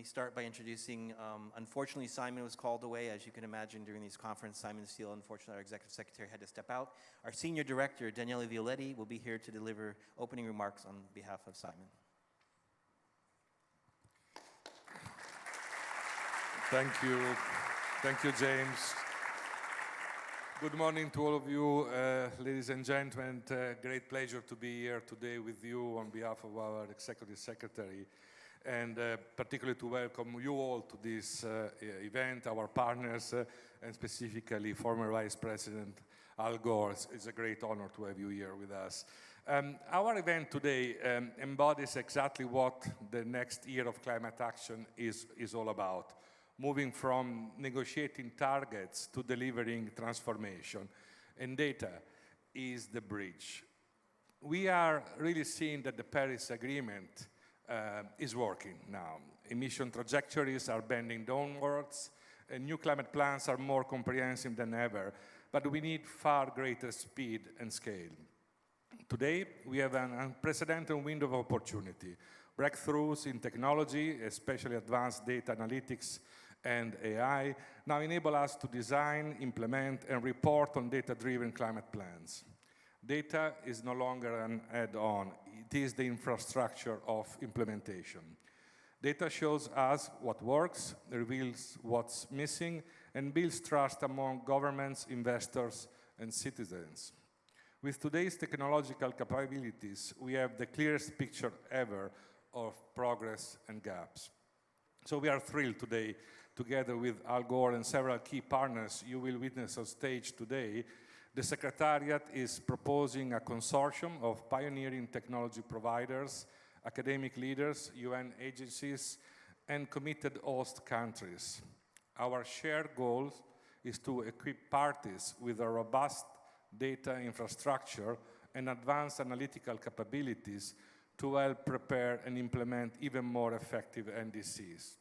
start by introducing, unfortunately, Simon was called away. As you can imagine, during these conference, Simon Steele, unfortunately, our executive secretary, had to step out. Our senior director, Daniele Violetti, will be here to deliver opening remarks on behalf of Simon. Thank you. Thank you, James. Good morning to all of you, ladies and gentlemen. Great pleasure to be here today with you on behalf of our executive secretary, and particularly to welcome you all to this event, our partners, and specifically former Vice President Al Gore. It's a great honor to have you here with us. Our event today embodies exactly what the next year of climate action is all about. Moving from negotiating targets to delivering transformation, and data is the bridge. We are really seeing that the Paris Agreement is working now. Emission trajectories are bending downwards, and new climate plans are more comprehensive than ever, but we need far greater speed and scale. Today, we have an unprecedented window of opportunity. Breakthroughs in technology, especially advanced data analytics and AI, now enable us to design, implement, and report on data-driven climate plans. Data is no longer an add-on. It is the infrastructure of implementation. Data shows us what works, reveals what's missing, and builds trust among governments, investors, and citizens. With today's technological capabilities, we have the clearest picture ever of progress and gaps. So we are thrilled today, together with Al Gore and several key partners you will witness on stage today. The Secretariat is proposing a consortium of pioneering technology providers, academic leaders, UN agencies, and committed host countries. Our shared goal is to equip parties with a robust data infrastructure and advanced analytical capabilities to help prepare and implement even more effective NDCs.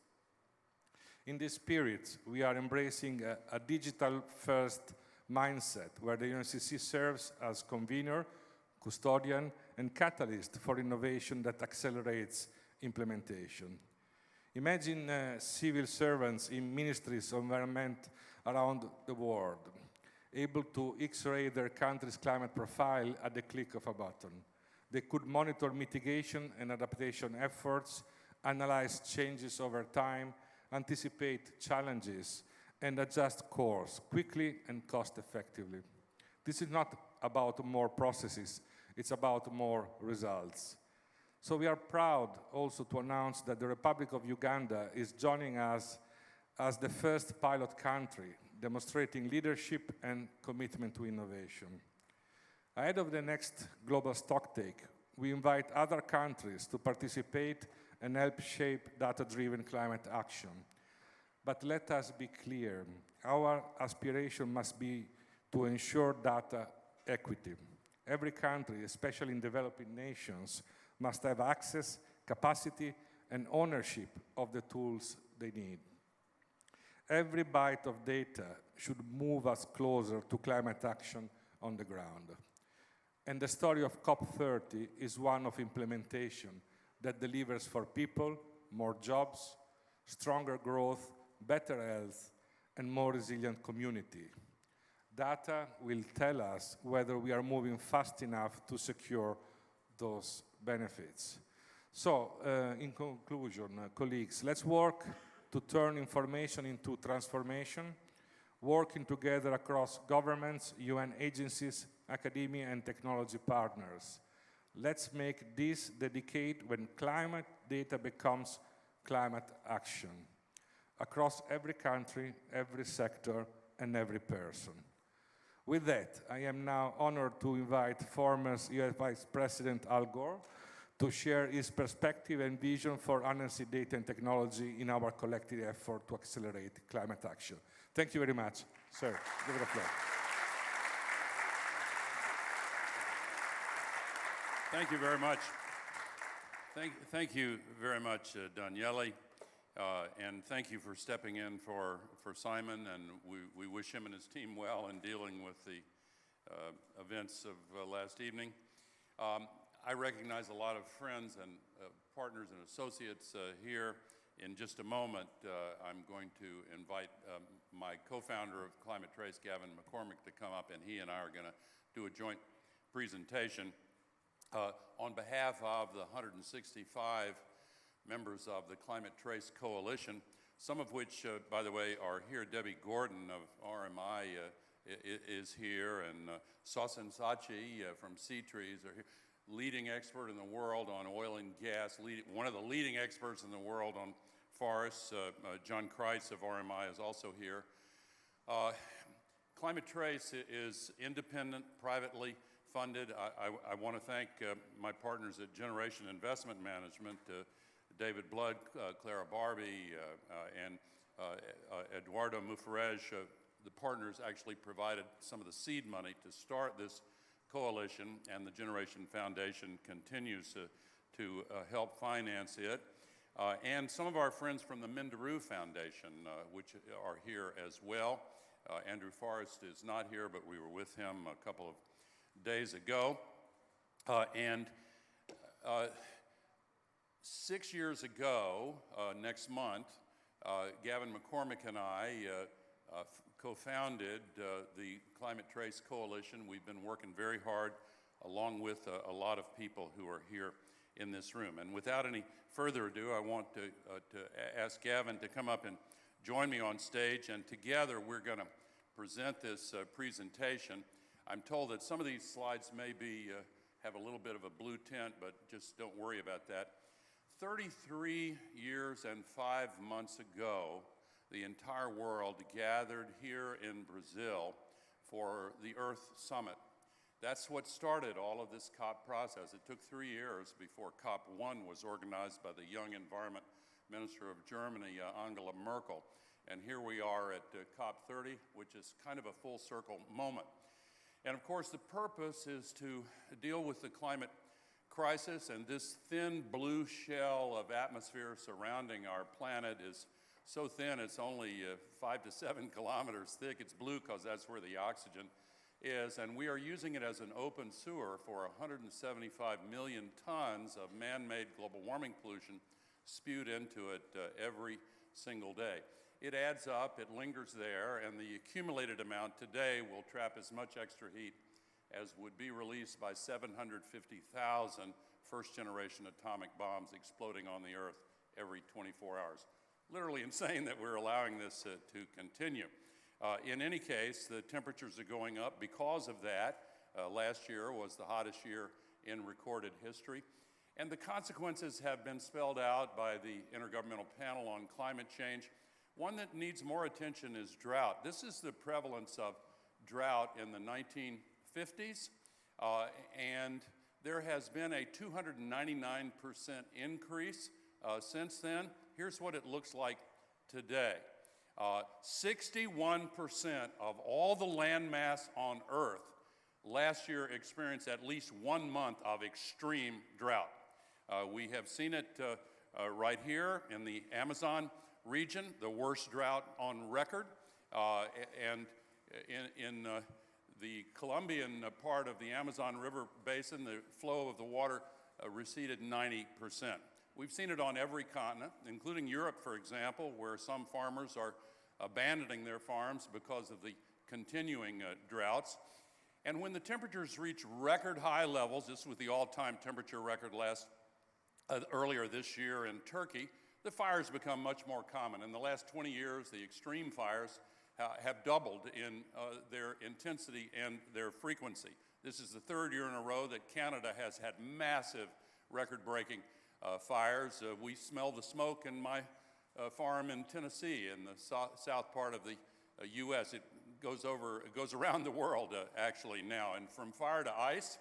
In this spirit, we are embracing a digital-first mindset where the UNFCCC serves as convener, custodian, and catalyst for innovation that accelerates implementation. Imagine civil servants in ministries of environment around the world, able to X-ray their country's climate profile at the click of a button. They could monitor mitigation and adaptation efforts, analyze changes over time, anticipate challenges, and adjust course quickly and cost-effectively. This is not about more processes, it's about more results. So we are proud also to announce that the Republic of Uganda is joining us as the first pilot country, demonstrating leadership and commitment to innovation. Ahead of the next global stocktake, we invite other countries to participate and help shape data-driven climate action. But let us be clear, our aspiration must be to ensure data equity. Every country, especially in developing nations, must have access, capacity, and ownership of the tools they need. Every byte of data should move us closer to climate action on the ground. And the story of COP30 is one of implementation that delivers for people more jobs, stronger growth, better health, and more resilient community. Data will tell us whether we are moving fast enough to secure those benefits. So, in conclusion, colleagues, let's work to turn information into transformation, working together across governments, UN agencies, academia, and technology partners. Let's make this the decade when climate data becomes climate action, across every country, every sector, and every person. With that, I am now honored to invite former US Vice President Al Gore to share his perspective and vision for UNFCCC data and technology in our collective effort to accelerate climate action. Thank you very much. Sir, give it a floor. Thank you very much. Thank you very much, Daniele, and thank you for stepping in for Simon, and we wish him and his team well in dealing with the events of last evening. I recognize a lot of friends and partners and associates here, in just a moment, I'm going to invite my co-founder of Climate TRACE, Gavin McCormick, to come up, and he and I are going to do a joint presentation on behalf of the 165 members of the Climate TRACE Coalition, some of which, by the way, are here. Debbie Gordon of RMI is here, and Sausan Sachi from Sea Trees are here. Leading expert in the world on oil and gas, one of the leading experts in the world on forests. John Kreitz of RMI is also here. Climate TRACE is independent, privately funded. I want to thank my partners at Generation Investment Management, David Blood, Clara Barbie, and Eduardo Mufarej. The partners actually provided some of the seed money to start this coalition, and the Generation Foundation continues to help finance it. And some of our friends from the Minderoo Foundation, which are here as well. Andrew Forrest is not here, but we were with him a couple of days ago. 6 years ago, next month, Gavin McCormick and I co-founded the Climate TRACE Coalition. We've been working very hard along with a lot of people who are here in this room. And without any further ado, I want to ask Gavin to come up and join me on stage, and together we're going to present this presentation. I'm told that some of these slides may have a little bit of a blue tint, but just don't worry about that. 33 years and 5 months ago, the entire world gathered here in Brazil for the Earth Summit. That's what started all of this COP process. It took 3 years before COP1 was organized by the young environment minister of Germany, Angela Merkel. And here we are at COP30, which is kind of a full circle moment. And of course, the purpose is to deal with the climate crisis, and this thin blue shell of atmosphere surrounding our planet is so thin it's only 5 to 7 kilometers thick. It's blue because that's where the oxygen is, and we are using it as an open sewer for 175 million tons of man-made global warming pollution spewed into it every single day. It adds up, it lingers there, and the accumulated amount today will trap as much extra heat as would be released by 750,000 first-generation atomic bombs exploding on the Earth every 24 hours. Literally insane that we're allowing this to continue. In any case, the temperatures are going up because of that. Last year was the hottest year in recorded history. And the consequences have been spelled out by the Intergovernmental Panel on Climate Change. One that needs more attention is drought. This is the prevalence of drought in the 1950s, and there has been a 299% increase since then. Here's what it looks like today. 61% of all the land mass on Earth last year experienced at least 1 month of extreme drought. We have seen it right here in the Amazon region, the worst drought on record, and in the Colombian part of the Amazon River basin, the flow of the water receded 90%. We've seen it on every continent, including Europe, for example, where some farmers are abandoning their farms because of the continuing droughts. And when the temperatures reach record high levels, this was the all-time temperature record earlier this year in Turkey, the fires become much more common. In the last 20 years, the extreme fires have doubled in their intensity and their frequency. This is the 3rd year in a row that Canada has had massive record-breaking fires. We smell the smoke in my farm in Tennessee, in the south part of the U.S. It goes around the world actually now. And from fire to ice,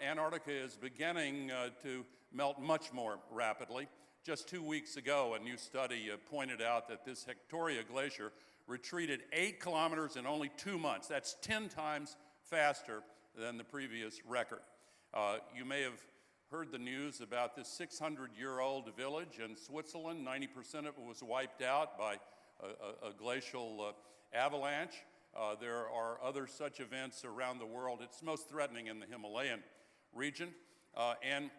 Antarctica is beginning to melt much more rapidly. Just 2 weeks ago, a new study pointed out that this Victoria Glacier retreated 8 kilometers in only 2 months. That's 10 times faster than the previous record. You may have heard the news about this 600-year-old village in Switzerland. 90% of it was wiped out by a glacial avalanche. There are other such events around the world. It's most threatening in the Himalayan region. And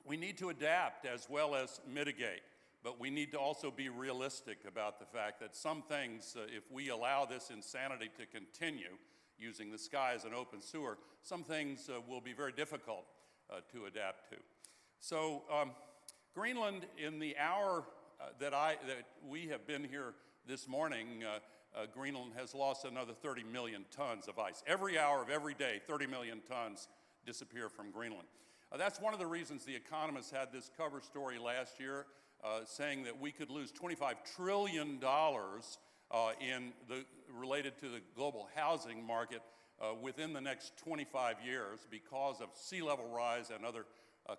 we need to adapt as well as mitigate. but we need to also be realistic about the fact that some things, if we allow this insanity to continue, using the sky as an open sewer, some things will be very difficult to adapt to. So Greenland, in the hour that we have been here this morning, Greenland has lost another 30 million tons of ice. Every hour of every day, 30 million tons disappear from Greenland. That's one of the reasons The Economist had this cover story last year saying that we could lose $25 trillion related to the global housing market within the next 25 years because of sea level rise and other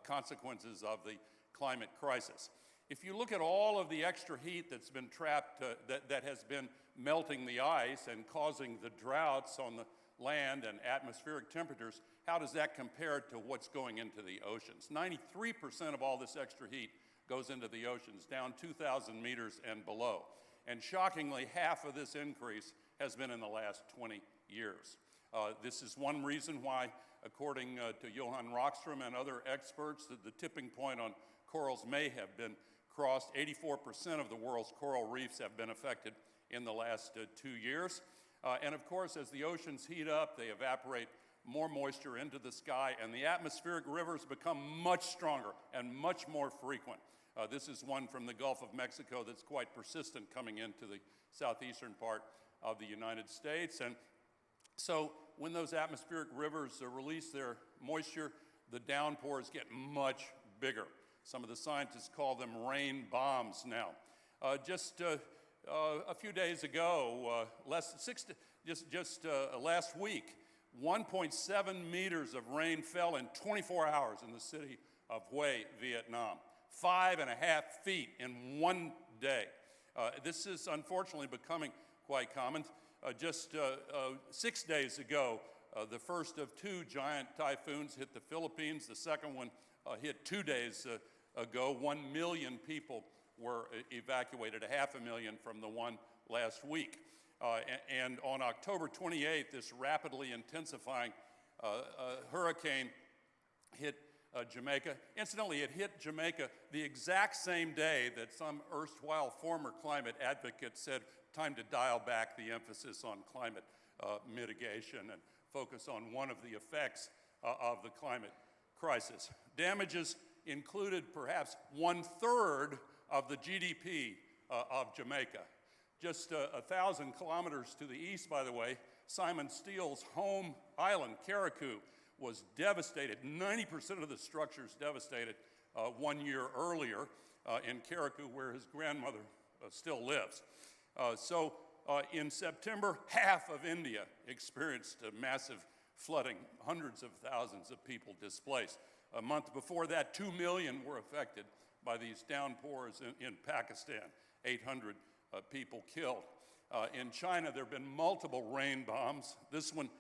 consequences of the climate crisis. If you look at all of the extra heat that's been trapped, that has been melting the ice and causing the droughts on the land and atmospheric temperatures, how does that compare to what's going into the oceans? 93% of all this extra heat goes into the oceans, down 2,000 meters and below. And shockingly, half of this increase has been in the last 20 years. This is one reason why, according to Johan Rockström and other experts, that the tipping point on corals may have been crossed. 84% of the world's coral reefs have been affected in the last 2 years. And of course, as the oceans heat up, they evaporate more moisture into the sky, and the atmospheric rivers become much stronger and much more frequent. This is one from the Gulf of Mexico that's quite persistent coming into the southeastern part of the United States. And so when those atmospheric rivers release their moisture, the downpours get much bigger. Some of the scientists call them rain bombs now. Just a few days ago, last week, 1.7 meters of rain fell in 24 hours in the city of Hue, Vietnam. 5.5 feet in one day. This is unfortunately becoming quite common. Just 6 days ago, the first of 2 giant typhoons hit the Philippines. The second one hit 2 days ago. 1 million people were evacuated, 500,000 from the one last week. And on October 28th, this rapidly intensifying hurricane hit Jamaica. Incidentally, it hit Jamaica the exact same day that some erstwhile former climate advocates said, time to dial back the emphasis on climate mitigation and focus on one of the effects of the climate crisis. Damages included perhaps 1/3 of the GDP of Jamaica. Just 1,000 kilometers to the east, by the way, Simon Steele's home island, Carriacou, was devastated. 90% of the structures devastated 1 year earlier in Carriacou, where his grandmother still lives. So in September, half of India experienced massive flooding, hundreds of thousands of people displaced. A month before that, 2 million were affected by these downpours in Pakistan, 800 people killed. In China, there have been multiple rain bombs. This one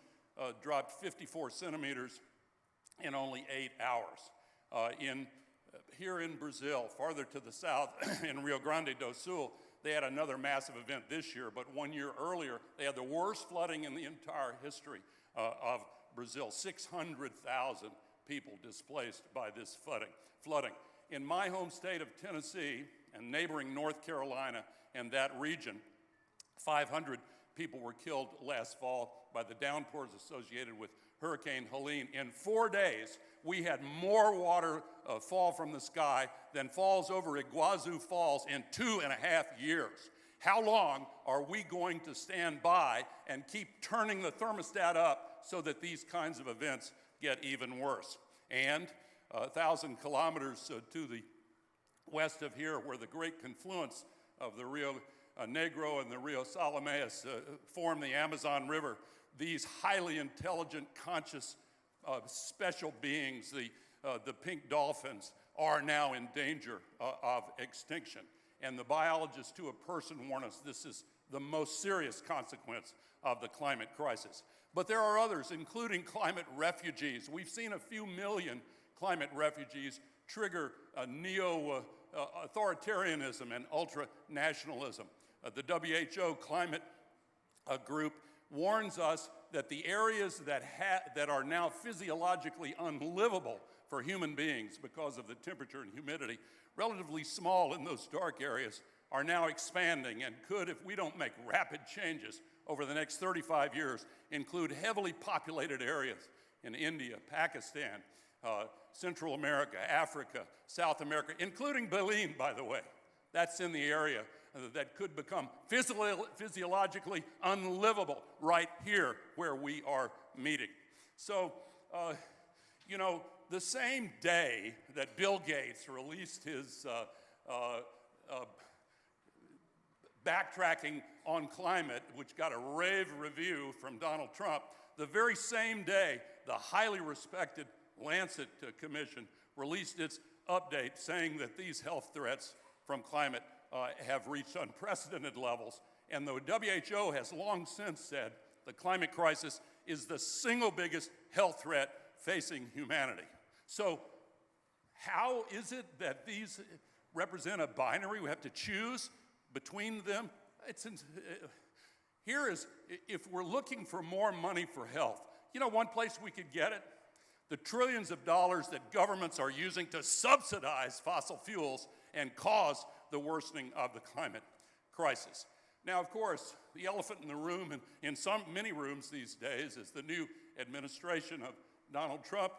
dropped 54 centimeters in only 8 hours. Here in Brazil, farther to the south, in Rio Grande do Sul, they had another massive event this year, but 1 year earlier, they had the worst flooding in the entire history of Brazil. 600,000 people displaced by this flooding. In my home state of Tennessee and neighboring North Carolina and that region, 500 people were killed last fall by the downpours associated with Hurricane Helene. In 4 days, we had more water fall from the sky than falls over Iguazu Falls in 2.5 years. How long are we going to stand by and keep turning the thermostat up so that these kinds of events get even worse? And 1,000 kilometers to the west of here, where the great confluence of the Rio Negro and the Rio Salamanca form the Amazon River, these highly intelligent, conscious, special beings, the pink dolphins, are now in danger of extinction. And the biologists to a person warn us this is the most serious consequence of the climate crisis. But there are others, including climate refugees. We've seen a few million climate refugees trigger neo-authoritarianism and ultra-nationalism. The WHO climate group warns us that the areas that are now physiologically unlivable for human beings because of the temperature and humidity relatively small in those dark areas, are now expanding and could, if we don't make rapid changes over the next 35 years, include heavily populated areas in India, Pakistan, Central America, Africa, South America, including Belém, by the way. That's in the area that could become physiologically unlivable right here where we are meeting. So, you know, the same day that Bill Gates released his backtracking on climate, which got a rave review from Donald Trump, the very same day, the highly respected Lancet Commission released its update saying that these health threats from climate have reached unprecedented levels. And the WHO has long since said the climate crisis is the single biggest health threat facing humanity. So how is it that these represent a binary? We have to choose between them. Here is, if we're looking for more money for health, you know one place we could get it? The trillions of dollars that governments are using to subsidize fossil fuels and cause the worsening of the climate crisis. Now, of course, the elephant in the room, and in many rooms these days, is the new administration of Donald Trump,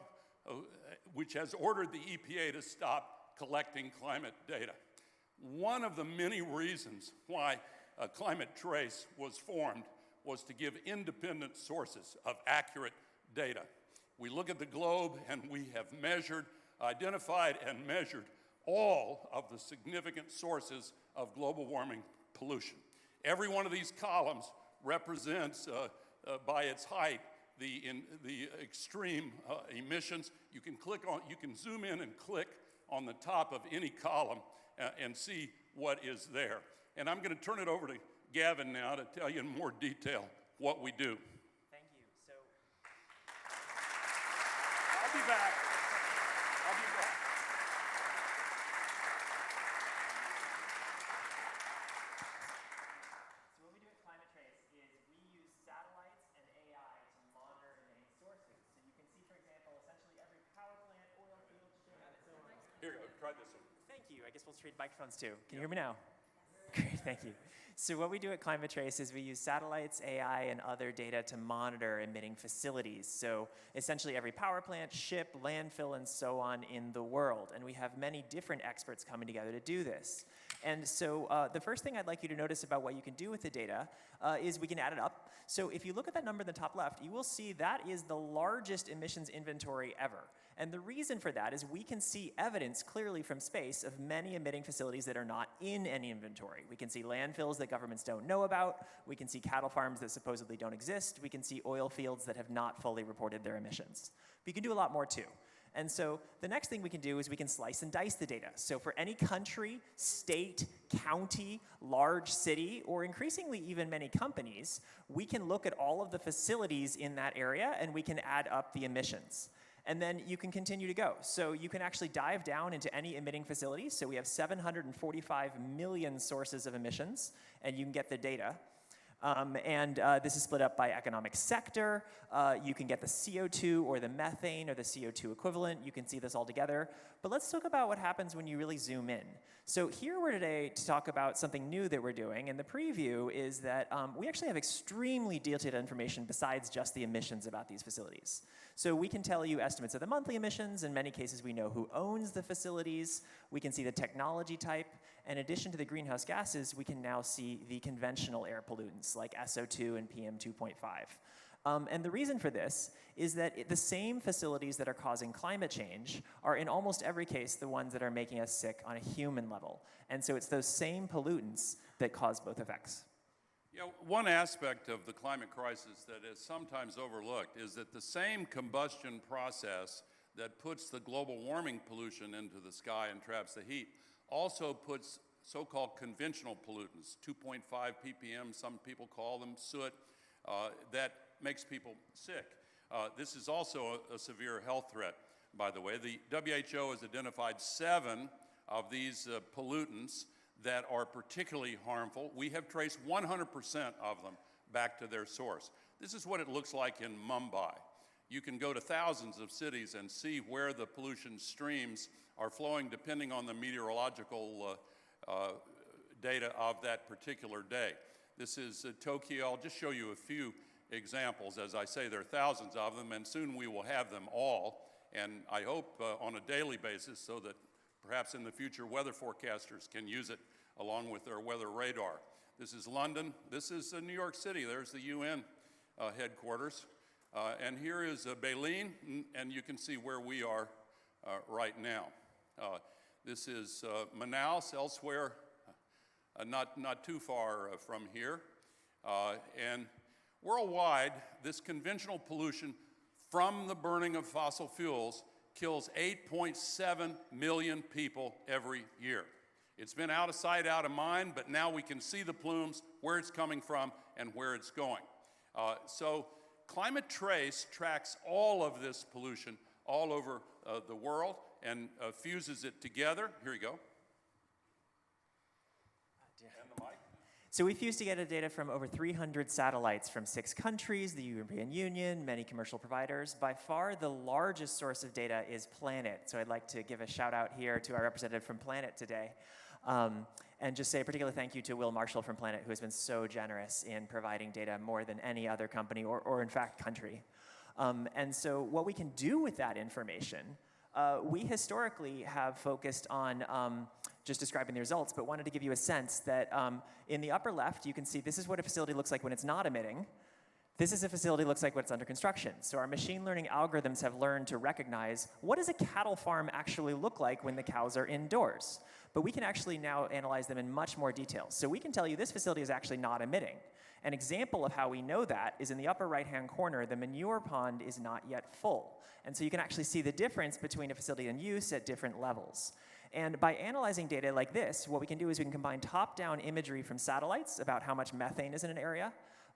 which has ordered the EPA to stop collecting climate data. One of the many reasons why Climate TRACE was formed was to give independent sources of accurate data. We look at the globe and we have identified and measured all of the significant sources of global warming pollution. Every one of these columns represents, by its height, the extreme emissions. You can zoom in and click on the top of any column and see what is there. And I'm going to turn it over to Gavin now to tell you in more detail what we do. Thank you. So I'll be back. what we do at Climate TRACE is we use satellites and AI to monitor emitting sources. So you can see, for example, essentially every power plant, oil field, ship, and so on. Here you go. Try this one. Thank you. I guess we'll trade microphones too. Can you hear me now? Great, thank you. So what we do at Climate TRACE is we use satellites, AI, and other data to monitor emitting facilities. So essentially every power plant, ship, landfill, and so on in the world. And we have many different experts coming together to do this. And so the first thing I'd like you to notice about what you can do with the data is we can add it up. So if you look at that number in the top left, you will see that is the largest emissions inventory ever. And the reason for that is we can see evidence clearly from space of many emitting facilities that are not in any inventory. We can see landfills that governments don't know about. We can see cattle farms that supposedly don't exist. We can see oil fields that have not fully reported their emissions. But you can do a lot more too. And so the next thing we can do is we can slice and dice the data. So for any country, state, county, large city, or increasingly even many companies, we can look at all of the facilities in that area and we can add up the emissions. And then you can continue to go. So you can actually dive down into any emitting facility. So we have 745 million sources of emissions, and you can get the data. This is split up by economic sector. You can get the CO2 or the methane or the CO2 equivalent. You can see this all together. But let's talk about what happens when you really zoom in. So here we're today to talk about something new that we're doing. And the preview is that we actually have extremely detailed information besides just the emissions about these facilities. So we can tell you estimates of the monthly emissions. In many cases, we know who owns the facilities. We can see the technology type. In addition to the greenhouse gases, we can now see the conventional air pollutants like SO2 and PM2.5. And the reason for this is that the same facilities that are causing climate change are in almost every case the ones that are making us sick on a human level. And so it's those same pollutants that cause both effects. You know, one aspect of the climate crisis that is sometimes overlooked is that the same combustion process that puts the global warming pollution into the sky and traps the heat also puts so-called conventional pollutants, 2.5 ppm, some people call them soot, that makes people sick. This is also a severe health threat, by the way. The WHO has identified 7 of these pollutants that are particularly harmful. We have traced 100% of them back to their source. This is what it looks like in Mumbai. You can go to thousands of cities and see where the pollution streams are flowing depending on the meteorological data of that particular day. This is Tokyo. I'll just show you a few examples. As I say, there are thousands of them, and soon we will have them all, and I hope on a daily basis, so that perhaps in the future weather forecasters can use it along with their weather radar. This is London. This is New York City. There's the UN headquarters. And here is Belém, and you can see where we are right now. This is Manaus, elsewhere, not too far from here. And worldwide, this conventional pollution from the burning of fossil fuels kills 8.7 million people every year. It's been out of sight, out of mind, but now we can see the plumes, where it's coming from, and where it's going. So Climate TRACE tracks all of this pollution all over the world and fuses it together. Here you go. And the mic. So we fused together data from over 300 satellites from 6 countries, the European Union, many commercial providers. By far the largest source of data is Planet. So I'd like to give a shout out here to our representative from Planet today. And just say a particular thank you to Will Marshall from Planet, who has been so generous in providing data more than any other company or in fact country. And so what we can do with that information, we historically have focused on just describing the results, but wanted to give you a sense that in the upper left, you can see this is what a facility looks like when it's not emitting. This is a facility looks like when it's under construction. So our machine learning algorithms have learned to recognize what does a cattle farm actually look like when the cows are indoors. But we can actually now analyze them in much more detail. So we can tell you this facility is actually not emitting. An example of how we know that is in the upper right-hand corner, the manure pond is not yet full. And so you can actually see the difference between a facility in use at different levels. And by analyzing data like this, what we can do is we can combine top-down imagery from satellites about how much methane is in an area,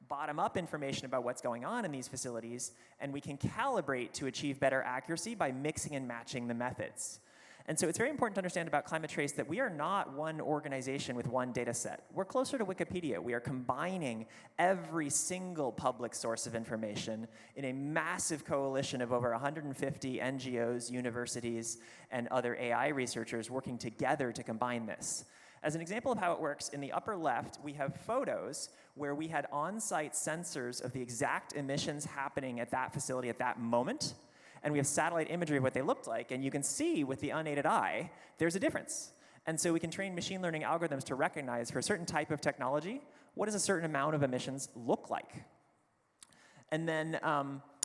bottom-up information about what's going on in these facilities, and we can calibrate to achieve better accuracy by mixing and matching the methods. And so it's very important to understand about Climate TRACE that we are not one organization with one data set. We're closer to Wikipedia. We are combining every single public source of information in a massive coalition of over 150 NGOs, universities, and other AI researchers working together to combine this. As an example of how it works, in the upper left, we have photos where we had on-site sensors of the exact emissions happening at that facility at that moment. And we have satellite imagery of what they looked like, and you can see with the unaided eye, there's a difference. And so we can train machine learning algorithms to recognize for a certain type of technology, what does a certain amount of emissions look like? And then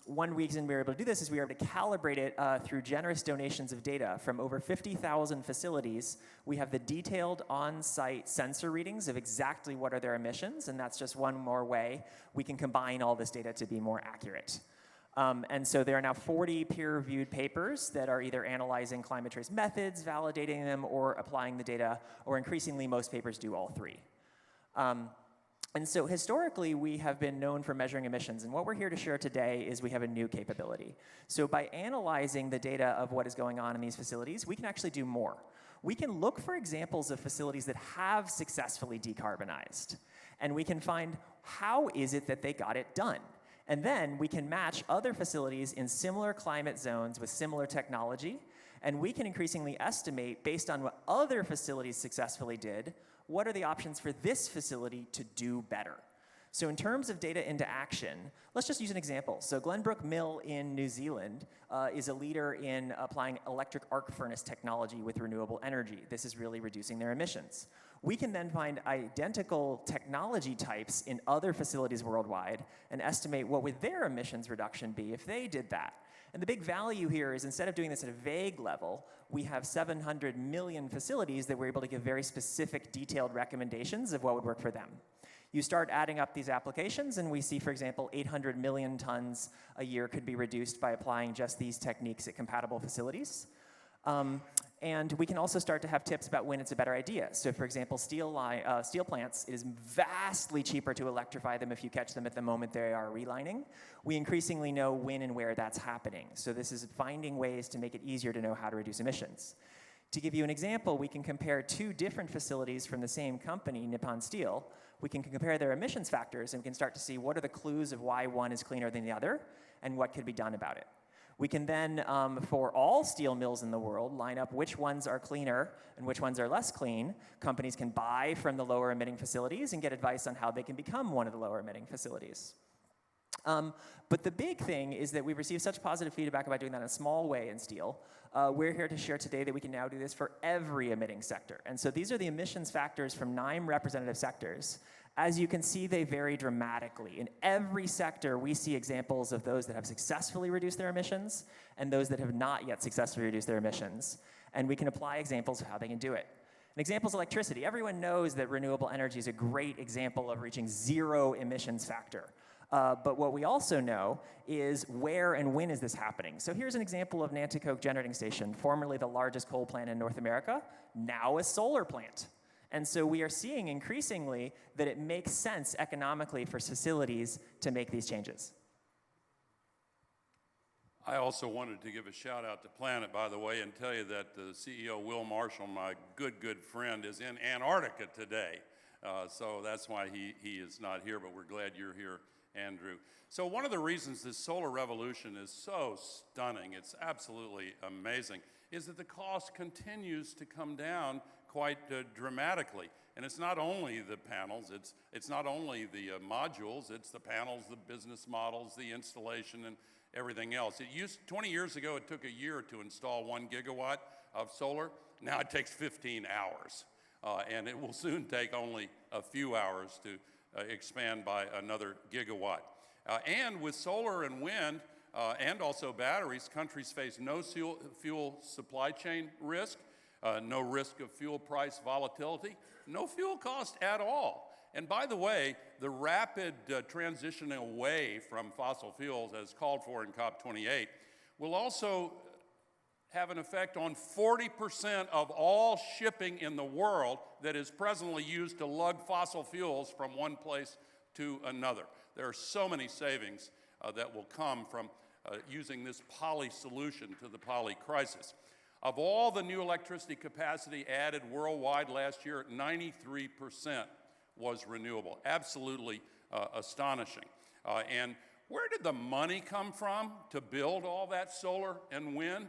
one reason we were able to do this is we were able to calibrate it through generous donations of data from over 50,000 facilities. We have the detailed on-site sensor readings of exactly what are their emissions, and that's just one more way we can combine all this data to be more accurate. And so there are now 40 peer-reviewed papers that are either analyzing Climate TRACE methods, validating them, or applying the data, or increasingly most papers do all three. And so historically, we have been known for measuring emissions, and what we're here to share today is we have a new capability. So by analyzing the data of what is going on in these facilities, we can actually do more. We can look for examples of facilities that have successfully decarbonized, and we can find how is it that they got it done. And then we can match other facilities in similar climate zones with similar technology, and we can increasingly estimate, based on what other facilities successfully did, what are the options for this facility to do better. So in terms of data into action, let's just use an example. So Glenbrook Mill in New Zealand is a leader in applying electric arc furnace technology with renewable energy. This is really reducing their emissions. We can then find identical technology types in other facilities worldwide and estimate what would their emissions reduction be if they did that. And the big value here is instead of doing this at a vague level, we have 700 million facilities that we're able to give very specific, detailed recommendations of what would work for them. You start adding up these applications, and we see, for example, 800 million tons a year could be reduced by applying just these techniques at compatible facilities. And we can also start to have tips about when it's a better idea. So for example, steel plants, it is vastly cheaper to electrify them if you catch them at the moment they are relining. We increasingly know when and where that's happening. So this is finding ways to make it easier to know how to reduce emissions. To give you an example, we can compare 2 different facilities from the same company, Nippon Steel. We can compare their emissions factors, and we can start to see what are the clues of why one is cleaner than the other. and what could be done about it. We can then, for all steel mills in the world, line up which ones are cleaner and which ones are less clean. Companies can buy from the lower emitting facilities and get advice on how they can become one of the lower emitting facilities. But the big thing is that we've received such positive feedback about doing that in a small way in steel. We're here to share today that we can now do this for every emitting sector. And so these are the emissions factors from 9 representative sectors. As you can see, they vary dramatically. In every sector, we see examples of those that have successfully reduced their emissions and those that have not yet successfully reduced their emissions. And we can apply examples of how they can do it. An example is electricity. Everyone knows that renewable energy is a great example of reaching 0 emissions factor. But what we also know is where and when is this happening. So here's an example of Nanticoke Generating Station, formerly the largest coal plant in North America, now a solar plant. And so we are seeing increasingly that it makes sense economically for facilities to make these changes. I also wanted to give a shout out to Planet, by the way, and tell you that the CEO, Will Marshall, my good friend, is in Antarctica today. So that's why he is not here, but we're glad you're here, Andrew. So one of the reasons this solar revolution is so stunning, it's absolutely amazing, is that the cost continues to come down quite dramatically. And it's not only the panels, it's not only the modules, it's the panels, the business models, the installation, and everything else. 20 years ago, it took a year to install 1 gigawatt of solar. Now it takes 15 hours. And it will soon take only a few hours to expand by another gigawatt. And with solar and wind, and also batteries, countries face no fuel supply chain risk, no risk of fuel price volatility, no fuel cost at all. And by the way, the rapid transition away from fossil fuels, as called for in COP28, will also have an effect on 40% of all shipping in the world that is presently used to lug fossil fuels from one place to another. There are so many savings that will come from using this poly solution to the poly crisis. Of all the new electricity capacity added worldwide last year, 93% was renewable. Absolutely astonishing. And where did the money come from to build all that solar and wind?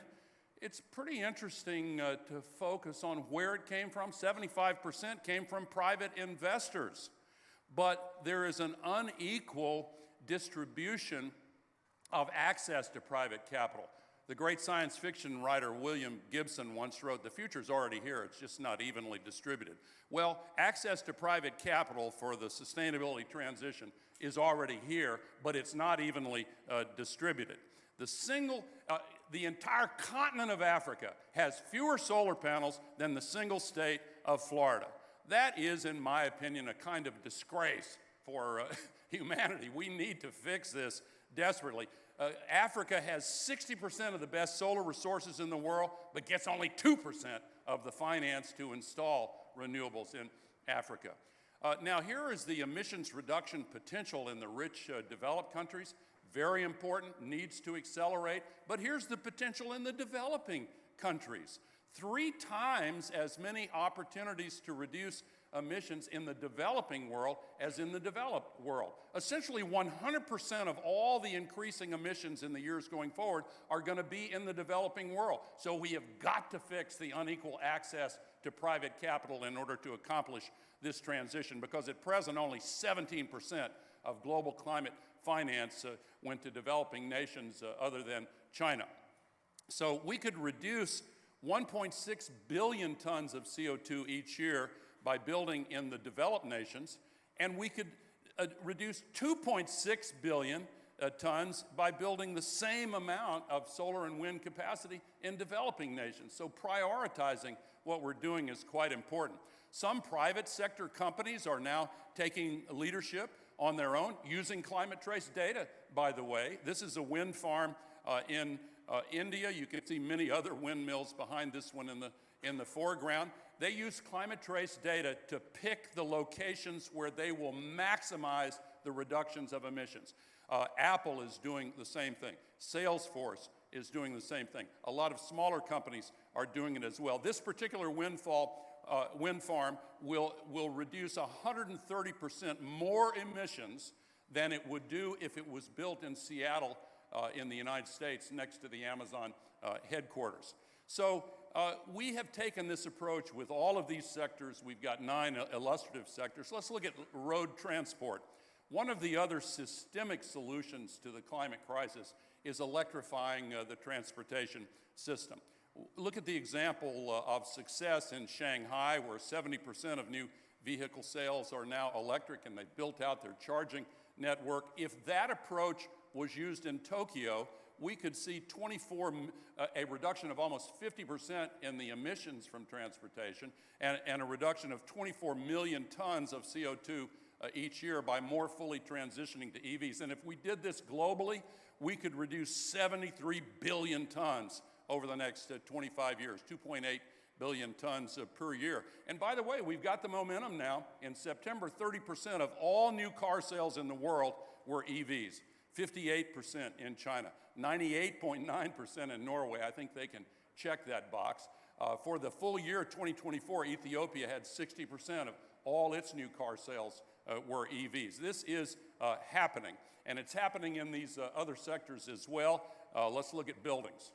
It's pretty interesting to focus on where it came from. 75% came from private investors. But there is an unequal distribution of access to private capital. The great science fiction writer William Gibson once wrote, "The future's already here, it's just not evenly distributed." Well, access to private capital for the sustainability transition is already here, but it's not evenly distributed. The entire continent of Africa has fewer solar panels than the single state of Florida. That is, in my opinion, a kind of disgrace for humanity. We need to fix this desperately. Africa has 60% of the best solar resources in the world, but gets only 2% of the finance to install renewables in Africa. Now, here is the emissions reduction potential in the rich developed countries. Very important, needs to accelerate. But here's the potential in the developing countries. 3 times as many opportunities to reduce emissions in the developing world as in the developed world. Essentially 100% of all the increasing emissions in the years going forward are going to be in the developing world. So we have got to fix the unequal access to private capital in order to accomplish this transition, because at present only 17% of global climate finance went to developing nations other than China. So we could reduce 1.6 billion tons of CO2 each year by building in the developed nations, and we could reduce 2.6 billion tons by building the same amount of solar and wind capacity in developing nations. So prioritizing what we're doing is quite important. Some private sector companies are now taking leadership on their own, using climate trace data, by the way. This is a wind farm in India. You can see many other windmills behind this one in the foreground. They use climate trace data to pick the locations where they will maximize the reductions of emissions. Apple is doing the same thing. Salesforce is doing the same thing. A lot of smaller companies are doing it as well. This particular wind farm will reduce 130% more emissions than it would do if it was built in Seattle, in the United States next to the Amazon headquarters. So we have taken this approach with all of these sectors. We've got 9 illustrative sectors. Let's look at road transport. One of the other systemic solutions to the climate crisis is electrifying the transportation system. Look at the example of success in Shanghai, where 70% of new vehicle sales are now electric, and they've built out their charging network. If that approach was used in Tokyo, we could see a reduction of almost 50% in the emissions from transportation and a reduction of 24 million tons of CO2 each year by more fully transitioning to EVs. And if we did this globally, we could reduce 73 billion tons over the next 25 years, 2.8 billion tons per year. And by the way, we've got the momentum now. In September, 30% of all new car sales in the world were EVs, 58% in China, 98.9% in Norway. I think they can check that box. For the full year 2024, Ethiopia had 60% of all its new car sales were EVs. This is happening, and it's happening in these other sectors as well. Let's look at buildings.